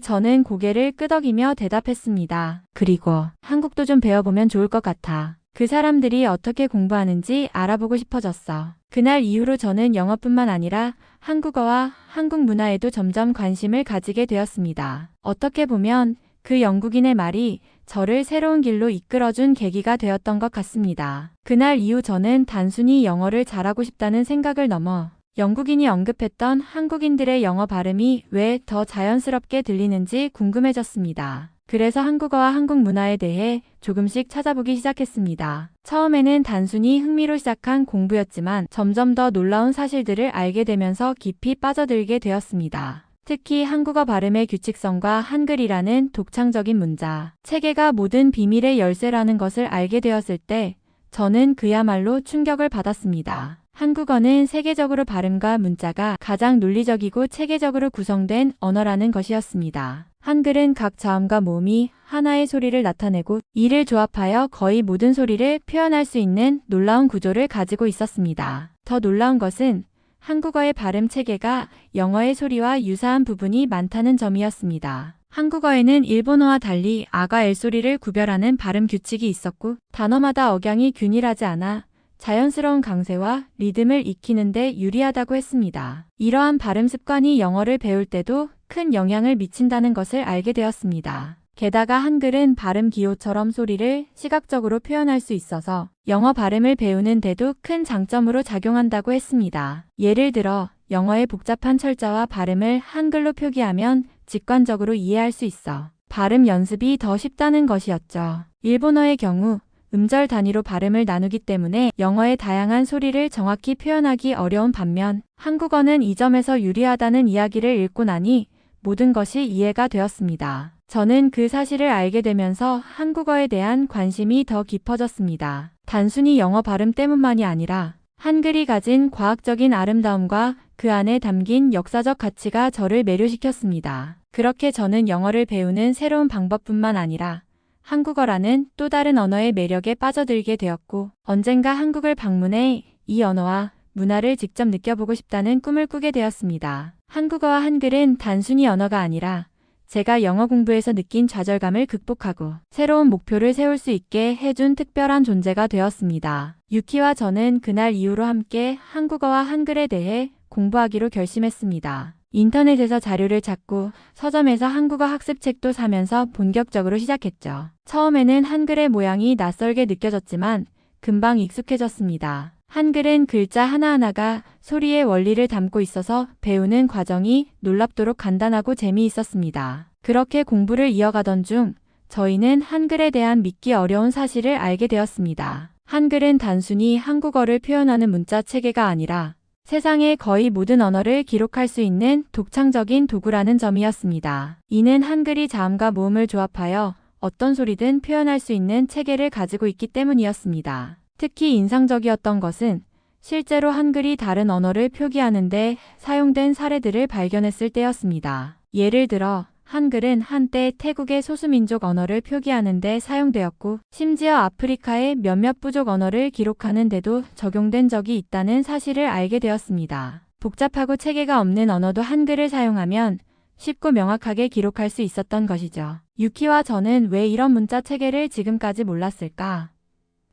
저는 고개를 끄덕이며 대답했습니다. 그리고 한국도 좀 배워보면 좋을 것 같아. 그 사람들이 어떻게 공부하는지 알아보고 싶어졌어. 그날 이후로 저는 영어뿐만 아니라 한국어와 한국 문화에도 점점 관심을 가지게 되었습니다. 어떻게 보면 그 영국인의 말이 저를 새로운 길로 이끌어준 계기가 되었던 것 같습니다. 그날 이후 저는 단순히 영어를 잘하고 싶다는 생각을 넘어 영국인이 언급했던 한국인들의 영어 발음이 왜 더 자연스럽게 들리는지 궁금해졌습니다. 그래서 한국어와 한국 문화에 대해 조금씩 찾아보기 시작했습니다. 처음에는 단순히 흥미로 시작한 공부였지만 점점 더 놀라운 사실들을 알게 되면서 깊이 빠져들게 되었습니다. 특히 한국어 발음의 규칙성과 한글이라는 독창적인 문자, 체계가 모든 비밀의 열쇠라는 것을 알게 되었을 때 저는 그야말로 충격을 받았습니다. 한국어는 세계적으로 발음과 문자가 가장 논리적이고 체계적으로 구성된 언어라는 것이었습니다. 한글은 각 자음과 모음이 하나의 소리를 나타내고 이를 조합하여 거의 모든 소리를 표현할 수 있는 놀라운 구조를 가지고 있었습니다. 더 놀라운 것은 한국어의 발음 체계가 영어의 소리와 유사한 부분이 많다는 점이었습니다. 한국어에는 일본어와 달리 아가 엘 소리를 구별하는 발음 규칙이 있었고 단어마다 억양이 균일하지 않아 자연스러운 강세와 리듬을 익히는 데 유리하다고 했습니다. 이러한 발음 습관이 영어를 배울 때도 큰 영향을 미친다는 것을 알게 되었습니다. 게다가 한글은 발음 기호처럼 소리를 시각적으로 표현할 수 있어서 영어 발음을 배우는 데도 큰 장점으로 작용한다고 했습니다. 예를 들어 영어의 복잡한 철자와 발음을 한글로 표기하면 직관적으로 이해할 수 있어 발음 연습이 더 쉽다는 것이었죠. 일본어의 경우 음절 단위로 발음을 나누기 때문에 영어의 다양한 소리를 정확히 표현하기 어려운 반면 한국어는 이 점에서 유리하다는 이야기를 읽고 나니 모든 것이 이해가 되었습니다. 저는 그 사실을 알게 되면서 한국어에 대한 관심이 더 깊어졌습니다. 단순히 영어 발음 때문만이 아니라 한글이 가진 과학적인 아름다움과 그 안에 담긴 역사적 가치가 저를 매료시켰습니다. 그렇게 저는 영어를 배우는 새로운 방법뿐만 아니라 한국어라는 또 다른 언어의 매력에 빠져들게 되었고 언젠가 한국을 방문해 이 언어와 문화를 직접 느껴보고 싶다는 꿈을 꾸게 되었습니다. 한국어와 한글은 단순히 언어가 아니라 제가 영어 공부에서 느낀 좌절감을 극복하고 새로운 목표를 세울 수 있게 해준 특별한 존재가 되었습니다. 유키와 저는 그날 이후로 함께 한국어와 한글에 대해 공부하기로 결심했습니다. 인터넷에서 자료를 찾고 서점에서 한국어 학습책도 사면서 본격적으로 시작했죠. 처음에는 한글의 모양이 낯설게 느껴졌지만 금방 익숙해졌습니다. 한글은 글자 하나하나가 소리의 원리를 담고 있어서 배우는 과정이 놀랍도록 간단하고 재미있었습니다. 그렇게 공부를 이어가던 중 저희는 한글에 대한 믿기 어려운 사실을 알게 되었습니다. 한글은 단순히 한국어를 표현하는 문자 체계가 아니라 세상의 거의 모든 언어를 기록할 수 있는 독창적인 도구라는 점이었습니다. 이는 한글이 자음과 모음을 조합하여 어떤 소리든 표현할 수 있는 체계를 가지고 있기 때문이었습니다. 특히 인상적이었던 것은 실제로 한글이 다른 언어를 표기하는 데 사용된 사례들을 발견했을 때였습니다. 예를 들어 한글은 한때 태국의 소수민족 언어를 표기하는 데 사용되었고 심지어 아프리카의 몇몇 부족 언어를 기록하는 데도 적용된 적이 있다는 사실을 알게 되었습니다. 복잡하고 체계가 없는 언어도 한글을 사용하면 쉽고 명확하게 기록할 수 있었던 것이죠. 유키와 저는 왜 이런 문자 체계를 지금까지 몰랐을까?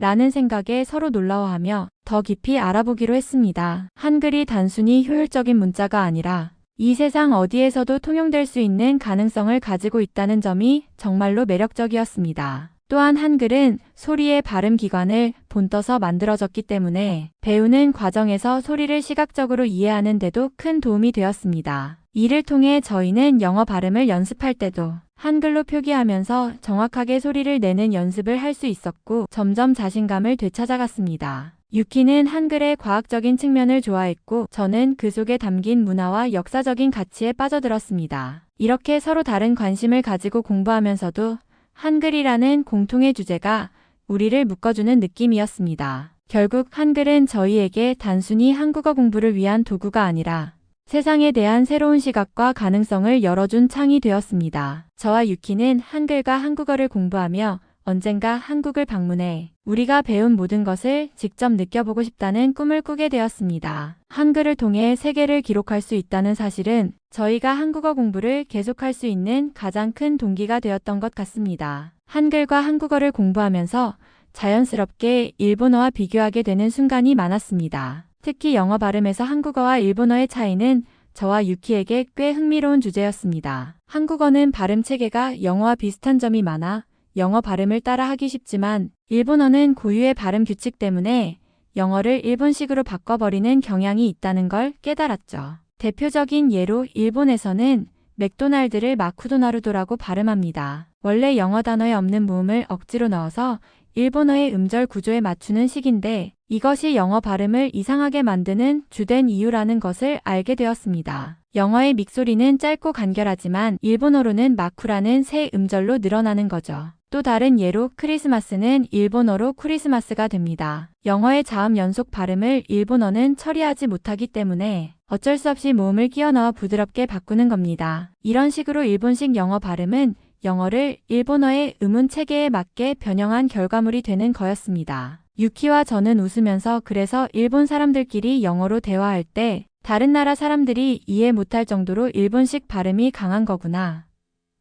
라는 생각에 서로 놀라워하며 더 깊이 알아보기로 했습니다. 한글이 단순히 효율적인 문자가 아니라 이 세상 어디에서도 통용될 수 있는 가능성을 가지고 있다는 점이 정말로 매력적이었습니다. 또한 한글은 소리의 발음 기관을 본떠서 만들어졌기 때문에 배우는 과정에서 소리를 시각적으로 이해하는 데도 큰 도움이 되었습니다. 이를 통해 저희는 영어 발음을 연습할 때도 한글로 표기하면서 정확하게 소리를 내는 연습을 할 수 있었고 점점 자신감을 되찾아갔습니다. 유키는 한글의 과학적인 측면을 좋아했고 저는 그 속에 담긴 문화와 역사적인 가치에 빠져들었습니다. 이렇게 서로 다른 관심을 가지고 공부하면서도 한글이라는 공통의 주제가 우리를 묶어주는 느낌이었습니다. 결국 한글은 저희에게 단순히 한국어 공부를 위한 도구가 아니라 세상에 대한 새로운 시각과 가능성을 열어준 창이 되었습니다. 저와 유키는 한글과 한국어를 공부하며 언젠가 한국을 방문해 우리가 배운 모든 것을 직접 느껴보고 싶다는 꿈을 꾸게 되었습니다. 한글을 통해 세계를 기록할 수 있다는 사실은 저희가 한국어 공부를 계속할 수 있는 가장 큰 동기가 되었던 것 같습니다. 한글과 한국어를 공부하면서 자연스럽게 일본어와 비교하게 되는 순간이 많았습니다. 특히 영어 발음에서 한국어와 일본어의 차이는 저와 유키에게 꽤 흥미로운 주제였습니다. 한국어는 발음 체계가 영어와 비슷한 점이 많아 영어 발음을 따라하기 쉽지만 일본어는 고유의 발음 규칙 때문에 영어를 일본식으로 바꿔버리는 경향이 있다는 걸 깨달았죠. 대표적인 예로 일본에서는 맥도날드를 마쿠도나루도라고 발음합니다. 원래 영어 단어에 없는 모음을 억지로 넣어서 일본어의 음절 구조에 맞추는 식인데 이것이 영어 발음을 이상하게 만드는 주된 이유라는 것을 알게 되었습니다. 영어의 믹소리는 짧고 간결하지만 일본어로는 마쿠라는 새 음절로 늘어나는 거죠. 또 다른 예로 크리스마스는 일본어로 크리스마스가 됩니다. 영어의 자음 연속 발음을 일본어는 처리하지 못하기 때문에 어쩔 수 없이 모음을 끼워 넣어 부드럽게 바꾸는 겁니다. 이런 식으로 일본식 영어 발음은 영어를 일본어의 음운 체계에 맞게 변형한 결과물이 되는 거였습니다. 유키와 저는 웃으면서 그래서 일본 사람들끼리 영어로 대화할 때 다른 나라 사람들이 이해 못할 정도로 일본식 발음이 강한 거구나.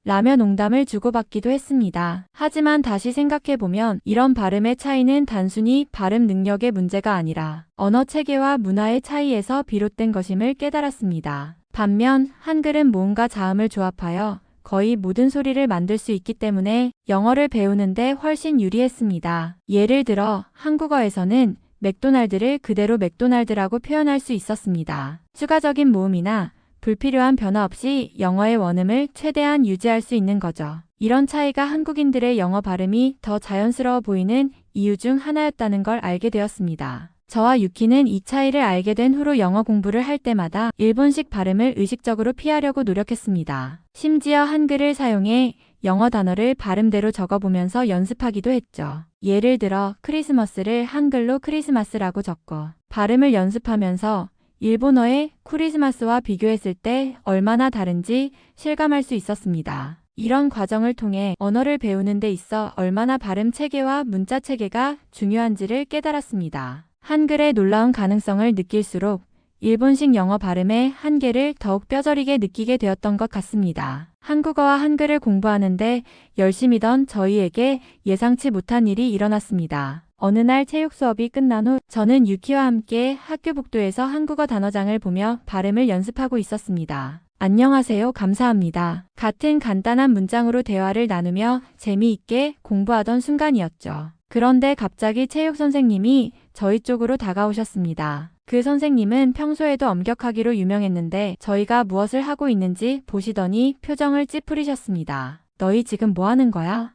라며 농담을 주고받기도 했습니다. 하지만 다시 생각해보면 이런 발음의 차이는 단순히 발음 능력의 문제가 아니라 언어 체계와 문화의 차이에서 비롯된 것임을 깨달았습니다. 반면 한글은 모음과 자음을 조합하여 거의 모든 소리를 만들 수 있기 때문에 영어를 배우는데 훨씬 유리했습니다. 예를 들어 한국어에서는 맥도날드를 그대로 맥도날드라고 표현할 수 있었습니다. 추가적인 모음이나 불필요한 변화 없이 영어의 원음을 최대한 유지할 수 있는 거죠. 이런 차이가 한국인들의 영어 발음이 더 자연스러워 보이는 이유 중 하나였다는 걸 알게 되었습니다. 저와 유키는 이 차이를 알게 된 후로 영어 공부를 할 때마다 일본식 발음을 의식적으로 피하려고 노력했습니다. 심지어 한글을 사용해 영어 단어를 발음대로 적어보면서 연습하기도 했죠. 예를 들어 크리스머스를 한글로 크리스마스라고 적고 발음을 연습하면서 일본어의 크리스마스와 비교했을 때 얼마나 다른지 실감할 수 있었습니다. 이런 과정을 통해 언어를 배우는 데 있어 얼마나 발음 체계와 문자 체계가 중요한지를 깨달았습니다. 한글의 놀라운 가능성을 느낄수록 일본식 영어 발음의 한계를 더욱 뼈저리게 느끼게 되었던 것 같습니다. 한국어와 한글을 공부하는데 열심이던 저희에게 예상치 못한 일이 일어났습니다. 어느 날 체육 수업이 끝난 후 저는 유키와 함께 학교 복도에서 한국어 단어장을 보며 발음을 연습하고 있었습니다. 안녕하세요, 감사합니다. 같은 간단한 문장으로 대화를 나누며 재미있게 공부하던 순간이었죠. 그런데 갑자기 체육 선생님이 저희 쪽으로 다가오셨습니다. 그 선생님은 평소에도 엄격하기로 유명했는데 저희가 무엇을 하고 있는지 보시더니 표정을 찌푸리셨습니다. 너희 지금 뭐 하는 거야?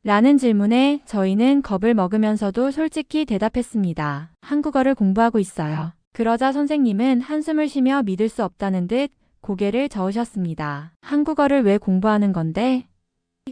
라는 질문에 저희는 겁을 먹으면서도 솔직히 대답했습니다. 한국어를 공부하고 있어요. 그러자 선생님은 한숨을 쉬며 믿을 수 없다는 듯 고개를 저으셨습니다. 한국어를 왜 공부하는 건데?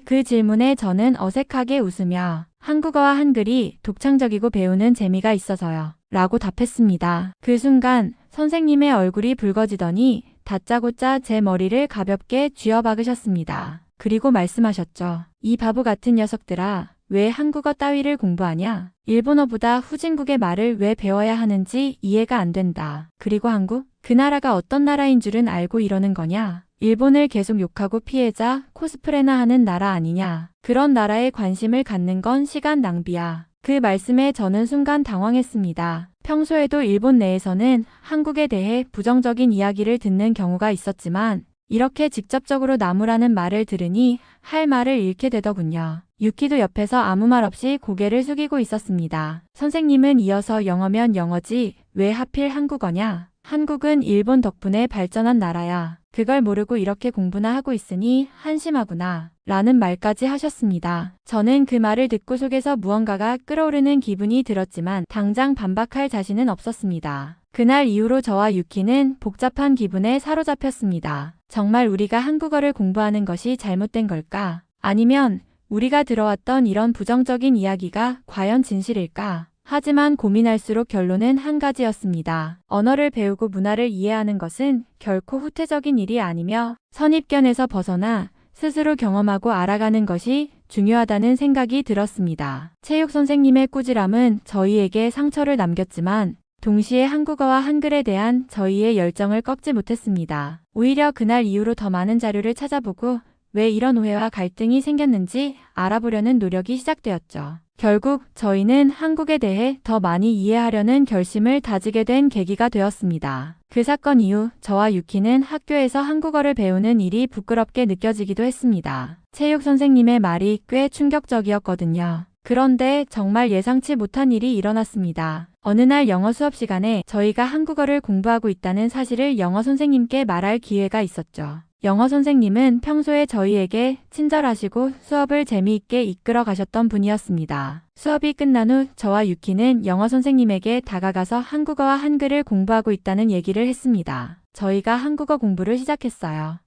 그 질문에 저는 어색하게 웃으며 한국어와 한글이 독창적이고 배우는 재미가 있어서요. 라고 답했습니다. 그 순간 선생님의 얼굴이 붉어지더니 다짜고짜 제 머리를 가볍게 쥐어박으셨습니다. 그리고 말씀하셨죠. 이 바보 같은 녀석들아, 왜 한국어 따위를 공부하냐? 일본어보다 후진국의 말을 왜 배워야 하는지 이해가 안 된다. 그리고 한국? 그 나라가 어떤 나라인 줄은 알고 이러는 거냐? 일본을 계속 욕하고 피해자, 코스프레나 하는 나라 아니냐? 그런 나라에 관심을 갖는 건 시간 낭비야. 그 말씀에 저는 순간 당황했습니다. 평소에도 일본 내에서는 한국에 대해 부정적인 이야기를 듣는 경우가 있었지만 이렇게 직접적으로 나무라는 말을 들으니 할 말을 잃게 되더군요. 유키도 옆에서 아무 말 없이 고개를 숙이고 있었습니다. 선생님은 이어서 영어면 영어지 왜 하필 한국어냐? 한국은 일본 덕분에 발전한 나라야. 그걸 모르고 이렇게 공부나 하고 있으니 한심하구나. 라는 말까지 하셨습니다. 저는 그 말을 듣고 속에서 무언가가 끓어오르는 기분이 들었지만 당장 반박할 자신은 없었습니다. 그날 이후로 저와 유키는 복잡한 기분에 사로잡혔습니다. 정말 우리가 한국어를 공부하는 것이 잘못된 걸까? 아니면 우리가 들어왔던 이런 부정적인 이야기가 과연 진실일까? 하지만 고민할수록 결론은 한 가지였습니다. 언어를 배우고 문화를 이해하는 것은 결코 후퇴적인 일이 아니며 선입견에서 벗어나 스스로 경험하고 알아가는 것이 중요하다는 생각이 들었습니다. 체육 선생님의 꾸지람은 저희에게 상처를 남겼지만 동시에 한국어와 한글에 대한 저희의 열정을 꺾지 못했습니다. 오히려 그날 이후로 더 많은 자료를 찾아보고 왜 이런 오해와 갈등이 생겼는지 알아보려는 노력이 시작되었죠. 결국 저희는 한국에 대해 더 많이 이해하려는 결심을 다지게 된 계기가 되었습니다. 그 사건 이후 저와 유키는 학교에서 한국어를 배우는 일이 부끄럽게 느껴지기도 했습니다. 체육 선생님의 말이 꽤 충격적이었거든요. 그런데 정말 예상치 못한 일이 일어났습니다. 어느 날 영어 수업 시간에 저희가 한국어를 공부하고 있다는 사실을 영어 선생님께 말할 기회가 있었죠. 영어 선생님은 평소에 저희에게 친절하시고 수업을 재미있게 이끌어 가셨던 분이었습니다. 수업이 끝난 후 저와 유키는 영어 선생님에게 다가가서 한국어와 한글을 공부하고 있다는 얘기를 했습니다. 저희가 한국어 공부를 시작했어요.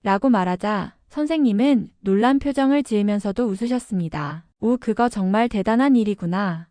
라고 말하자 선생님은 놀란 표정을 지으면서도 웃으셨습니다. 오, 그거 정말 대단한 일이구나.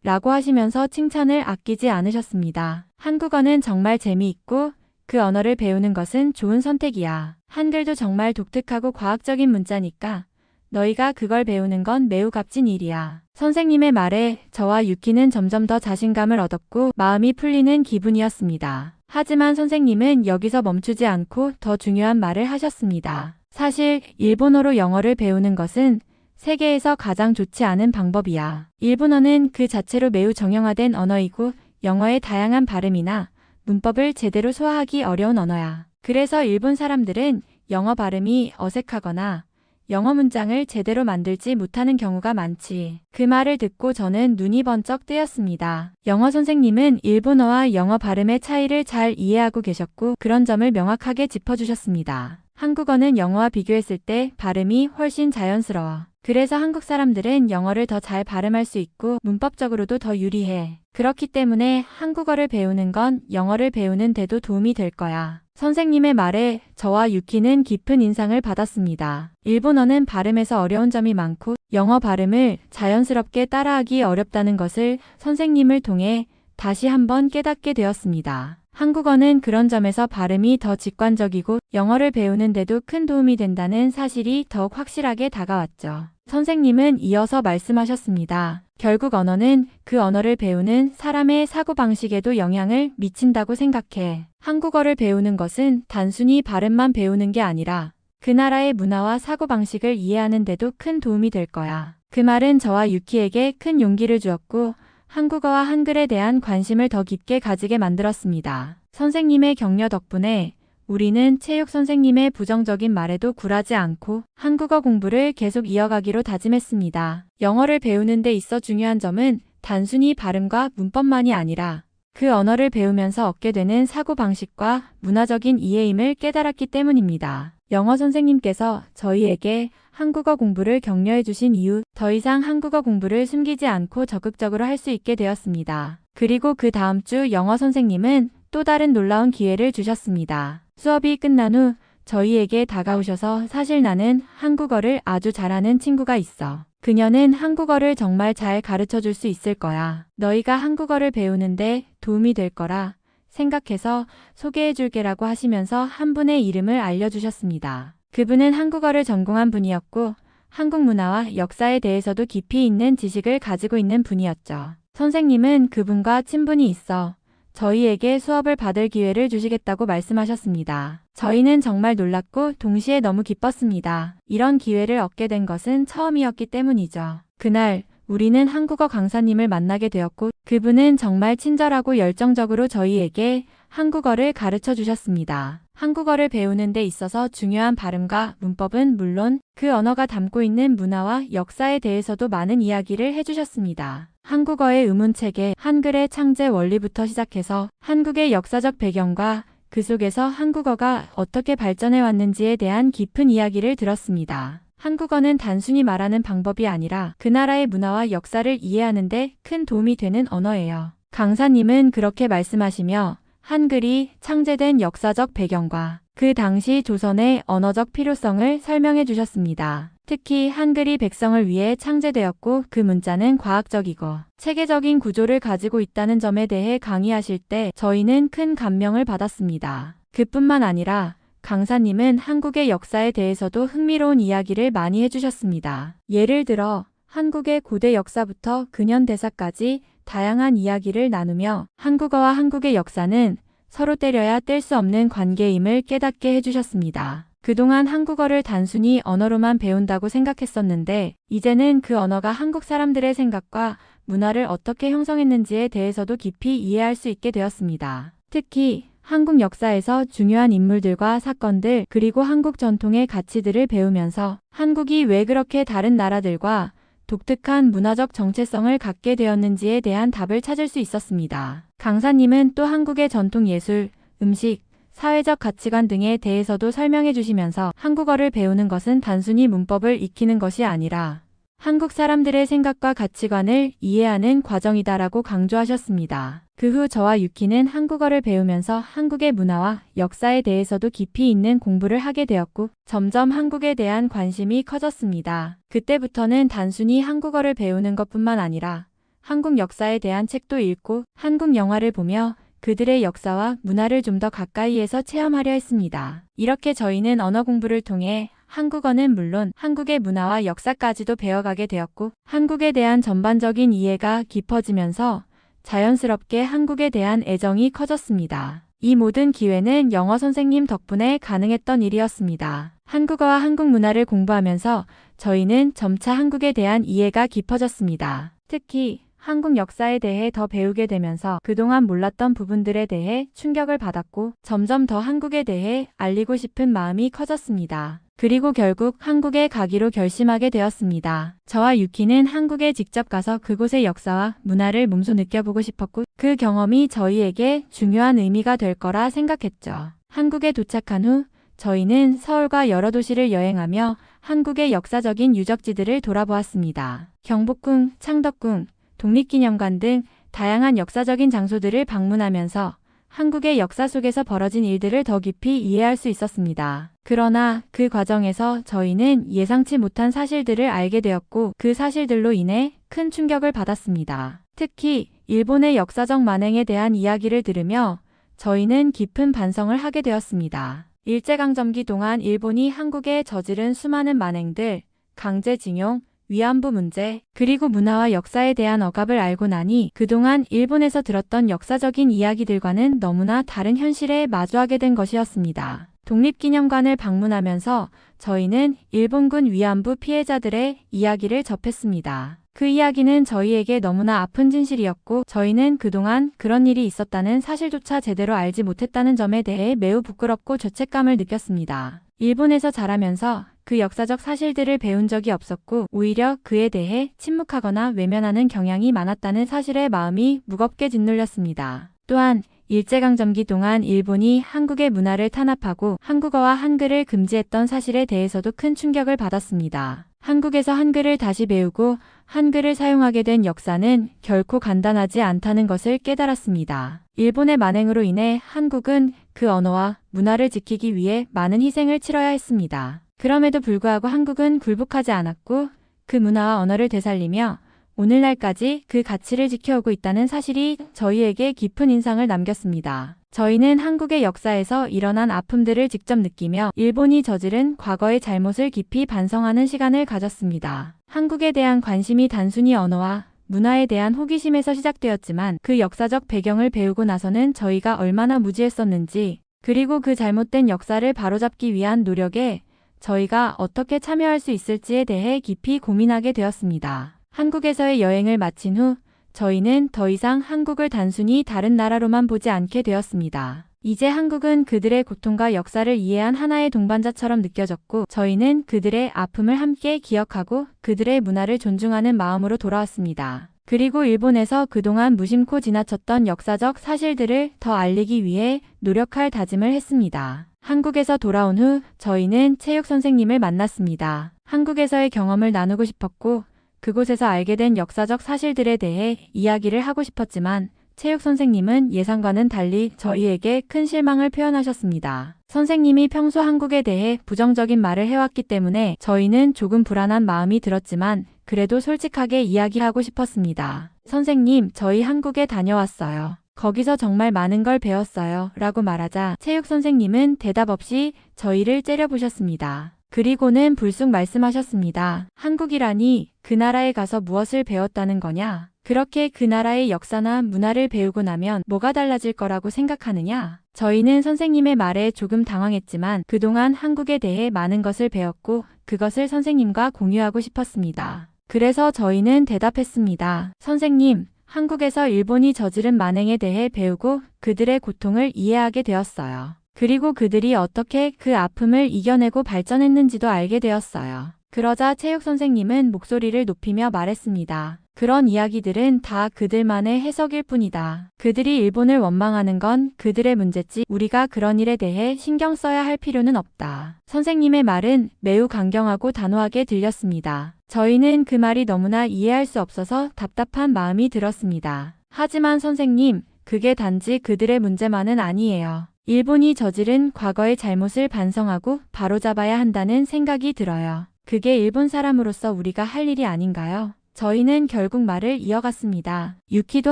라고 하시면서 칭찬을 아끼지 않으셨습니다. 한국어는 정말 재미있고 그 언어를 배우는 것은 좋은 선택이야. 한글도 정말 독특하고 과학적인 문자니까 너희가 그걸 배우는 건 매우 값진 일이야. 선생님의 말에 저와 유키는 점점 더 자신감을 얻었고 마음이 풀리는 기분이었습니다. 하지만 선생님은 여기서 멈추지 않고 더 중요한 말을 하셨습니다. 사실 일본어로 영어를 배우는 것은 세계에서 가장 좋지 않은 방법이야. 일본어는 그 자체로 매우 정형화된 언어이고 영어의 다양한 발음이나 문법을 제대로 소화하기 어려운 언어야. 그래서 일본 사람들은 영어 발음이 어색하거나 영어 문장을 제대로 만들지 못하는 경우가 많지. 그 말을 듣고 저는 눈이 번쩍 뜨였습니다. 영어 선생님은 일본어와 영어 발음의 차이를 잘 이해하고 계셨고 그런 점을 명확하게 짚어주셨습니다. 한국어는 영어와 비교했을 때 발음이 훨씬 자연스러워. 그래서 한국 사람들은 영어를 더 잘 발음할 수 있고 문법적으로도 더 유리해. 그렇기 때문에 한국어를 배우는 건 영어를 배우는 데도 도움이 될 거야. 선생님의 말에 저와 유키는 깊은 인상을 받았습니다. 일본어는 발음에서 어려운 점이 많고 영어 발음을 자연스럽게 따라하기 어렵다는 것을 선생님을 통해 다시 한번 깨닫게 되었습니다. 한국어는 그런 점에서 발음이 더 직관적이고 영어를 배우는데도 큰 도움이 된다는 사실이 더욱 확실하게 다가왔죠. 선생님은 이어서 말씀하셨습니다. 결국 언어는 그 언어를 배우는 사람의 사고방식에도 영향을 미친다고 생각해. 한국어를 배우는 것은 단순히 발음만 배우는 게 아니라 그 나라의 문화와 사고방식을 이해하는 데도 큰 도움이 될 거야. 그 말은 저와 유키에게 큰 용기를 주었고 한국어와 한글에 대한 관심을 더 깊게 가지게 만들었습니다. 선생님의 격려 덕분에 우리는 체육 선생님의 부정적인 말에도 굴하지 않고 한국어 공부를 계속 이어가기로 다짐했습니다. 영어를 배우는 데 있어 중요한 점은 단순히 발음과 문법만이 아니라 그 언어를 배우면서 얻게 되는 사고방식과 문화적인 이해임을 깨달았기 때문입니다. 영어 선생님께서 저희에게 한국어 공부를 격려해 주신 이후 더 이상 한국어 공부를 숨기지 않고 적극적으로 할 수 있게 되었습니다. 그리고 그 다음 주 영어 선생님은 또 다른 놀라운 기회를 주셨습니다. 수업이 끝난 후 저희에게 다가오셔서 사실 나는 한국어를 아주 잘하는 친구가 있어. 그녀는 한국어를 정말 잘 가르쳐 줄 수 있을 거야. 너희가 한국어를 배우는데 도움이 될 거라 생각해서 소개해 줄게라고 하시면서 한 분의 이름을 알려주셨습니다. 그분은 한국어를 전공한 분이었고 한국 문화와 역사에 대해서도 깊이 있는 지식을 가지고 있는 분이었죠. 선생님은 그분과 친분이 있어 저희에게 수업을 받을 기회를 주시겠다고 말씀하셨습니다. 저희는 정말 놀랐고 동시에 너무 기뻤습니다. 이런 기회를 얻게 된 것은 처음이었기 때문이죠. 그날 우리는 한국어 강사님을 만나게 되었고 그분은 정말 친절하고 열정적으로 저희에게 한국어를 가르쳐 주셨습니다. 한국어를 배우는 데 있어서 중요한 발음과 문법은 물론 그 언어가 담고 있는 문화와 역사에 대해서도 많은 이야기를 해주셨습니다. 한국어의 의문체계, 한글의 창제 원리부터 시작해서 한국의 역사적 배경과 그 속에서 한국어가 어떻게 발전해 왔는지에 대한 깊은 이야기를 들었습니다. 한국어는 단순히 말하는 방법이 아니라 그 나라의 문화와 역사를 이해하는 데 큰 도움이 되는 언어예요. 강사님은 그렇게 말씀하시며 한글이 창제된 역사적 배경과 그 당시 조선의 언어적 필요성을 설명해 주셨습니다. 특히 한글이 백성을 위해 창제되었고 그 문자는 과학적이고 체계적인 구조를 가지고 있다는 점에 대해 강의하실 때 저희는 큰 감명을 받았습니다. 그뿐만 아니라 강사님은 한국의 역사에 대해서도 흥미로운 이야기를 많이 해주셨습니다. 예를 들어 한국의 고대 역사부터 근현대사까지 다양한 이야기를 나누며 한국어와 한국의 역사는 서로 때려야 뗄 수 없는 관계임을 깨닫게 해주셨습니다. 그동안 한국어를 단순히 언어로만 배운다고 생각했었는데 이제는 그 언어가 한국 사람들의 생각과 문화를 어떻게 형성했는지에 대해서도 깊이 이해할 수 있게 되었습니다. 특히 한국 역사에서 중요한 인물들과 사건들 그리고 한국 전통의 가치들을 배우면서 한국이 왜 그렇게 다른 나라들과 독특한 문화적 정체성을 갖게 되었는지에 대한 답을 찾을 수 있었습니다. 강사님은 또 한국의 전통 예술, 음식, 사회적 가치관 등에 대해서도 설명해 주시면서 한국어를 배우는 것은 단순히 문법을 익히는 것이 아니라 한국 사람들의 생각과 가치관을 이해하는 과정이다라고 강조하셨습니다. 그 후 저와 유키는 한국어를 배우면서 한국의 문화와 역사에 대해서도 깊이 있는 공부를 하게 되었고 점점 한국에 대한 관심이 커졌습니다. 그때부터는 단순히 한국어를 배우는 것뿐만 아니라 한국 역사에 대한 책도 읽고 한국 영화를 보며 그들의 역사와 문화를 좀 더 가까이에서 체험하려 했습니다. 이렇게 저희는 언어 공부를 통해 한국어는 물론 한국의 문화와 역사까지도 배워가게 되었고 한국에 대한 전반적인 이해가 깊어지면서 자연스럽게 한국에 대한 애정이 커졌습니다. 이 모든 기회는 영어 선생님 덕분에 가능했던 일이었습니다. 한국어와 한국 문화를 공부하면서 저희는 점차 한국에 대한 이해가 깊어졌습니다. 특히 한국 역사에 대해 더 배우게 되면서 그동안 몰랐던 부분들에 대해 충격을 받았고 점점 더 한국에 대해 알리고 싶은 마음이 커졌습니다. 그리고 결국 한국에 가기로 결심하게 되었습니다. 저와 유키는 한국에 직접 가서 그곳의 역사와 문화를 몸소 느껴보고 싶었고 그 경험이 저희에게 중요한 의미가 될 거라 생각했죠. 한국에 도착한 후 저희는 서울과 여러 도시를 여행하며 한국의 역사적인 유적지들을 돌아보았습니다. 경복궁, 창덕궁, 독립기념관 등 다양한 역사적인 장소들을 방문하면서 한국의 역사 속에서 벌어진 일들을 더 깊이 이해할 수 있었습니다. 그러나 그 과정에서 저희는 예상치 못한 사실들을 알게 되었고 그 사실들로 인해 큰 충격을 받았습니다. 특히 일본의 역사적 만행에 대한 이야기를 들으며 저희는 깊은 반성을 하게 되었습니다. 일제강점기 동안 일본이 한국에 저지른 수많은 만행들, 강제징용, 위안부 문제, 그리고 문화와 역사에 대한 억압을 알고 나니 그동안 일본에서 들었던 역사적인 이야기들과는 너무나 다른 현실에 마주하게 된 것이었습니다. 독립기념관을 방문하면서 저희는 일본군 위안부 피해자들의 이야기를 접했습니다. 그 이야기는 저희에게 너무나 아픈 진실이었고 저희는 그동안 그런 일이 있었다는 사실조차 제대로 알지 못했다는 점에 대해 매우 부끄럽고 죄책감을 느꼈습니다. 일본에서 자라면서 그 역사적 사실들을 배운 적이 없었고 오히려 그에 대해 침묵하거나 외면하는 경향이 많았다는 사실에 마음이 무겁게 짓눌렸습니다. 또한 일제강점기 동안 일본이 한국의 문화를 탄압하고 한국어와 한글을 금지했던 사실에 대해서도 큰 충격을 받았습니다. 한국에서 한글을 다시 배우고 한글을 사용하게 된 역사는 결코 간단하지 않다는 것을 깨달았습니다. 일본의 만행으로 인해 한국은 그 언어와 문화를 지키기 위해 많은 희생을 치러야 했습니다. 그럼에도 불구하고 한국은 굴복하지 않았고 그 문화와 언어를 되살리며 오늘날까지 그 가치를 지켜오고 있다는 사실이 저희에게 깊은 인상을 남겼습니다. 저희는 한국의 역사에서 일어난 아픔들을 직접 느끼며 일본이 저지른 과거의 잘못을 깊이 반성하는 시간을 가졌습니다. 한국에 대한 관심이 단순히 언어와 문화에 대한 호기심에서 시작되었지만 그 역사적 배경을 배우고 나서는 저희가 얼마나 무지했었는지 그리고 그 잘못된 역사를 바로잡기 위한 노력에 저희가 어떻게 참여할 수 있을지에 대해 깊이 고민하게 되었습니다. 한국에서의 여행을 마친 후 저희는 더 이상 한국을 단순히 다른 나라로만 보지 않게 되었습니다. 이제 한국은 그들의 고통과 역사를 이해한 하나의 동반자처럼 느껴졌고 저희는 그들의 아픔을 함께 기억하고 그들의 문화를 존중하는 마음으로 돌아왔습니다. 그리고 일본에서 그동안 무심코 지나쳤던 역사적 사실들을 더 알리기 위해 노력할 다짐을 했습니다. 한국에서 돌아온 후 저희는 체육 선생님을 만났습니다. 한국에서의 경험을 나누고 싶었고 그곳에서 알게 된 역사적 사실들에 대해 이야기를 하고 싶었지만 체육 선생님은 예상과는 달리 저희에게 큰 실망을 표현하셨습니다. 선생님이 평소 한국에 대해 부정적인 말을 해왔기 때문에 저희는 조금 불안한 마음이 들었지만 그래도 솔직하게 이야기하고 싶었습니다. 선생님, 저희 한국에 다녀왔어요. 거기서 정말 많은 걸 배웠어요. 라고 말하자 체육 선생님은 대답 없이 저희를 째려보셨습니다. 그리고는 불쑥 말씀하셨습니다. 한국이라니 그 나라에 가서 무엇을 배웠다는 거냐? 그렇게 그 나라의 역사나 문화를 배우고 나면 뭐가 달라질 거라고 생각하느냐? 저희는 선생님의 말에 조금 당황했지만 그동안 한국에 대해 많은 것을 배웠고 그것을 선생님과 공유하고 싶었습니다. 그래서 저희는 대답했습니다. 선생님, 한국에서 일본이 저지른 만행에 대해 배우고 그들의 고통을 이해하게 되었어요. 그리고 그들이 어떻게 그 아픔을 이겨내고 발전했는지도 알게 되었어요. 그러자 체육 선생님은 목소리를 높이며 말했습니다. 그런 이야기들은 다 그들만의 해석일 뿐이다. 그들이 일본을 원망하는 건 그들의 문제지 우리가 그런 일에 대해 신경 써야 할 필요는 없다. 선생님의 말은 매우 강경하고 단호하게 들렸습니다. 저희는 그 말이 너무나 이해할 수 없어서 답답한 마음이 들었습니다. 하지만 선생님, 그게 단지 그들의 문제만은 아니에요. 일본이 저지른 과거의 잘못을 반성하고 바로잡아야 한다는 생각이 들어요. 그게 일본 사람으로서 우리가 할 일이 아닌가요? 저희는 결국 말을 이어갔습니다. 유키도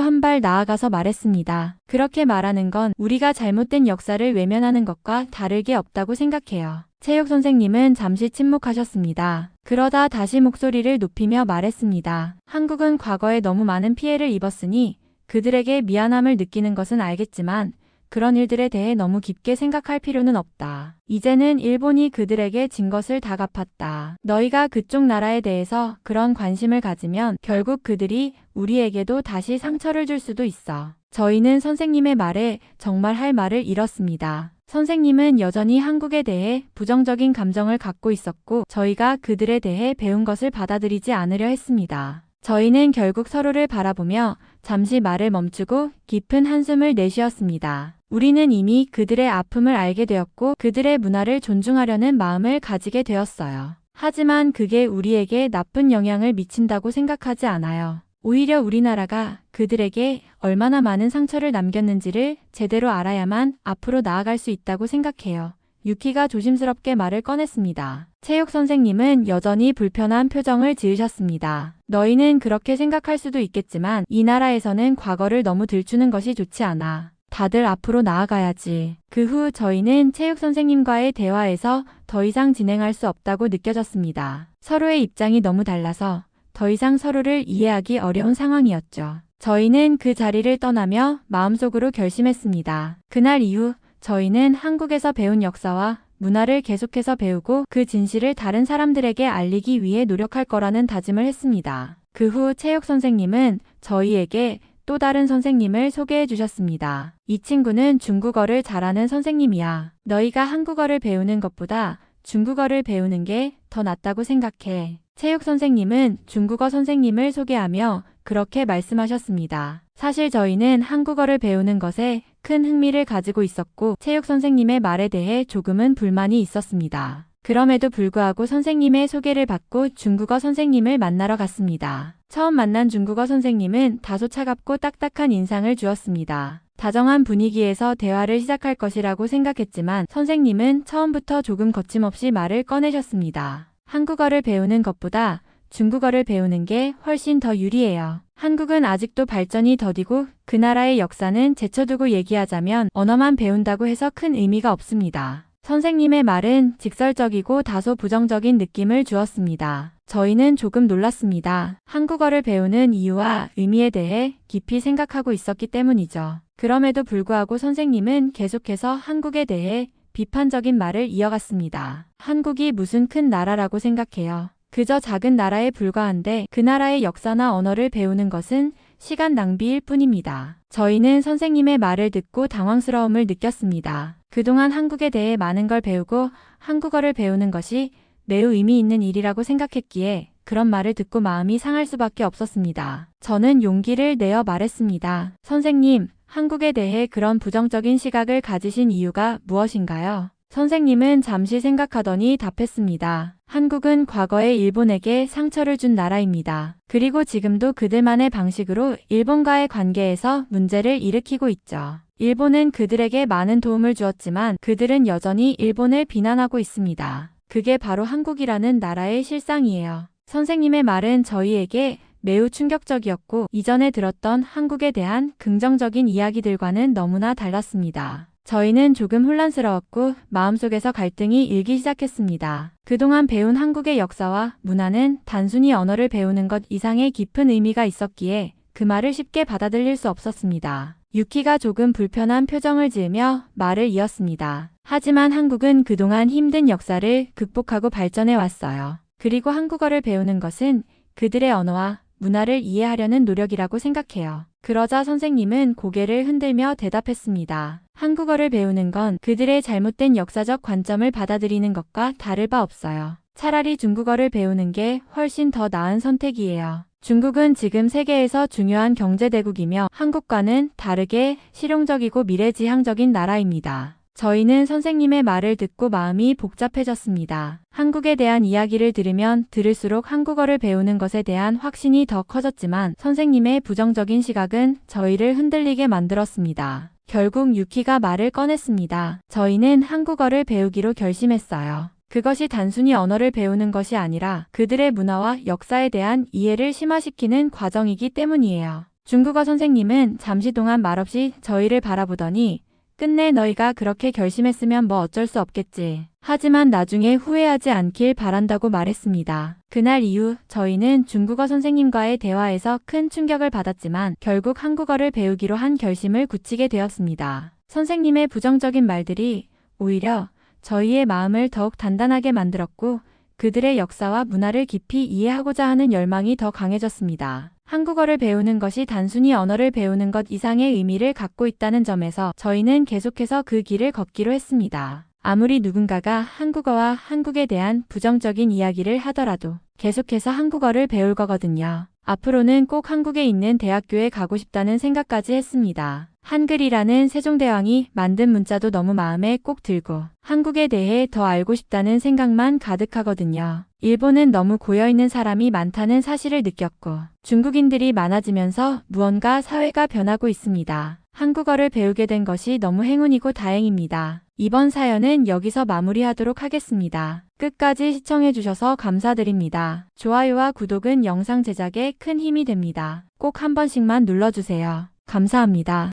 한 발 나아가서 말했습니다. 그렇게 말하는 건 우리가 잘못된 역사를 외면하는 것과 다를 게 없다고 생각해요. 체육 선생님은 잠시 침묵하셨습니다. 그러다 다시 목소리를 높이며 말했습니다. 한국은 과거에 너무 많은 피해를 입었으니 그들에게 미안함을 느끼는 것은 알겠지만 그런 일들에 대해 너무 깊게 생각할 필요는 없다. 이제는 일본이 그들에게 진 것을 다 갚았다. 너희가 그쪽 나라에 대해서 그런 관심을 가지면 결국 그들이 우리에게도 다시 상처를 줄 수도 있어. 저희는 선생님의 말에 정말 할 말을 잃었습니다. 선생님은 여전히 한국에 대해 부정적인 감정을 갖고 있었고 저희가 그들에 대해 배운 것을 받아들이지 않으려 했습니다. 저희는 결국 서로를 바라보며 잠시 말을 멈추고 깊은 한숨을 내쉬었습니다. 우리는 이미 그들의 아픔을 알게 되었고 그들의 문화를 존중하려는 마음을 가지게 되었어요. 하지만 그게 우리에게 나쁜 영향을 미친다고 생각하지 않아요. 오히려 우리나라가 그들에게 얼마나 많은 상처를 남겼는지를 제대로 알아야만 앞으로 나아갈 수 있다고 생각해요. 유키가 조심스럽게 말을 꺼냈습니다. 체육 선생님은 여전히 불편한 표정을 지으셨습니다. 너희는 그렇게 생각할 수도 있겠지만 이 나라에서는 과거를 너무 들추는 것이 좋지 않아. 다들 앞으로 나아가야지. 그 후 저희는 체육 선생님과의 대화에서 더 이상 진행할 수 없다고 느껴졌습니다. 서로의 입장이 너무 달라서 더 이상 서로를 이해하기 어려운 상황이었죠. 저희는 그 자리를 떠나며 마음속으로 결심했습니다. 그날 이후 저희는 한국에서 배운 역사와 문화를 계속해서 배우고 그 진실을 다른 사람들에게 알리기 위해 노력할 거라는 다짐을 했습니다. 그 후 체육 선생님은 저희에게 또 다른 선생님을 소개해 주셨습니다. 이 친구는 중국어를 잘하는 선생님이야. 너희가 한국어를 배우는 것보다 중국어를 배우는 게 더 낫다고 생각해. 체육 선생님은 중국어 선생님을 소개하며 그렇게 말씀하셨습니다. 사실 저희는 한국어를 배우는 것에 큰 흥미를 가지고 있었고 체육 선생님의 말에 대해 조금은 불만이 있었습니다. 그럼에도 불구하고 선생님의 소개를 받고 중국어 선생님을 만나러 갔습니다. 처음 만난 중국어 선생님은 다소 차갑고 딱딱한 인상을 주었습니다. 다정한 분위기에서 대화를 시작할 것이라고 생각했지만 선생님은 처음부터 조금 거침없이 말을 꺼내셨습니다. 한국어를 배우는 것보다 중국어를 배우는 게 훨씬 더 유리해요. 한국은 아직도 발전이 더디고 그 나라의 역사는 제쳐두고 얘기하자면 언어만 배운다고 해서 큰 의미가 없습니다. 선생님의 말은 직설적이고 다소 부정적인 느낌을 주었습니다. 저희는 조금 놀랐습니다. 한국어를 배우는 이유와 의미에 대해 깊이 생각하고 있었기 때문이죠. 그럼에도 불구하고 선생님은 계속해서 한국에 대해 비판적인 말을 이어갔습니다. 한국이 무슨 큰 나라라고 생각해요. 그저 작은 나라에 불과한데 그 나라의 역사나 언어를 배우는 것은 시간 낭비일 뿐입니다. 저희는 선생님의 말을 듣고 당황스러움을 느꼈습니다. 그동안 한국에 대해 많은 걸 배우고 한국어를 배우는 것이 매우 의미 있는 일이라고 생각했기에 그런 말을 듣고 마음이 상할 수밖에 없었습니다. 저는 용기를 내어 말했습니다. 선생님, 한국에 대해 그런 부정적인 시각을 가지신 이유가 무엇인가요? 선생님은 잠시 생각하더니 답했습니다. 한국은 과거에 일본에게 상처를 준 나라입니다. 그리고 지금도 그들만의 방식으로 일본과의 관계에서 문제를 일으키고 있죠. 일본은 그들에게 많은 도움을 주었지만 그들은 여전히 일본을 비난하고 있습니다. 그게 바로 한국이라는 나라의 실상이에요. 선생님의 말은 저희에게 매우 충격적이었고 이전에 들었던 한국에 대한 긍정적인 이야기들과는 너무나 달랐습니다. 저희는 조금 혼란스러웠고 마음속에서 갈등이 일기 시작했습니다. 그동안 배운 한국의 역사와 문화는 단순히 언어를 배우는 것 이상의 깊은 의미가 있었기에 그 말을 쉽게 받아들일 수 없었습니다. 유키가 조금 불편한 표정을 지으며 말을 이었습니다. 하지만 한국은 그동안 힘든 역사를 극복하고 발전해 왔어요. 그리고 한국어를 배우는 것은 그들의 언어와 문화를 이해하려는 노력이라고 생각해요. 그러자 선생님은 고개를 흔들며 대답했습니다. 한국어를 배우는 건 그들의 잘못된 역사적 관점을 받아들이는 것과 다를 바 없어요. 차라리 중국어를 배우는 게 훨씬 더 나은 선택이에요. 중국은 지금 세계에서 중요한 경제대국이며 한국과는 다르게 실용적이고 미래지향적인 나라입니다. 저희는 선생님의 말을 듣고 마음이 복잡해졌습니다. 한국에 대한 이야기를 들으면 들을수록 한국어를 배우는 것에 대한 확신이 더 커졌지만 선생님의 부정적인 시각은 저희를 흔들리게 만들었습니다. 결국 유키가 말을 꺼냈습니다. 저희는 한국어를 배우기로 결심했어요. 그것이 단순히 언어를 배우는 것이 아니라 그들의 문화와 역사에 대한 이해를 심화시키는 과정이기 때문이에요. 중국어 선생님은 잠시 동안 말없이 저희를 바라보더니 끝내 너희가 그렇게 결심했으면 뭐 어쩔 수 없겠지. 하지만 나중에 후회하지 않길 바란다고 말했습니다. 그날 이후 저희는 중국어 선생님과의 대화에서 큰 충격을 받았지만 결국 한국어를 배우기로 한 결심을 굳히게 되었습니다. 선생님의 부정적인 말들이 오히려 저희의 마음을 더욱 단단하게 만들었고 그들의 역사와 문화를 깊이 이해하고자 하는 열망이 더 강해졌습니다. 한국어를 배우는 것이 단순히 언어를 배우는 것 이상의 의미를 갖고 있다는 점에서 저희는 계속해서 그 길을 걷기로 했습니다. 아무리 누군가가 한국어와 한국에 대한 부정적인 이야기를 하더라도 계속해서 한국어를 배울 거거든요. 앞으로는 꼭 한국에 있는 대학교에 가고 싶다는 생각까지 했습니다. 한글이라는 세종대왕이 만든 문자도 너무 마음에 꼭 들고 한국에 대해 더 알고 싶다는 생각만 가득하거든요. 일본은 너무 고여있는 사람이 많다는 사실을 느꼈고 중국인들이 많아지면서 무언가 사회가 변하고 있습니다. 한국어를 배우게 된 것이 너무 행운이고 다행입니다. 이번 사연은 여기서 마무리하도록 하겠습니다. 끝까지 시청해주셔서 감사드립니다. 좋아요와 구독은 영상 제작에 큰 힘이 됩니다. 꼭 한 번씩만 눌러주세요. 감사합니다.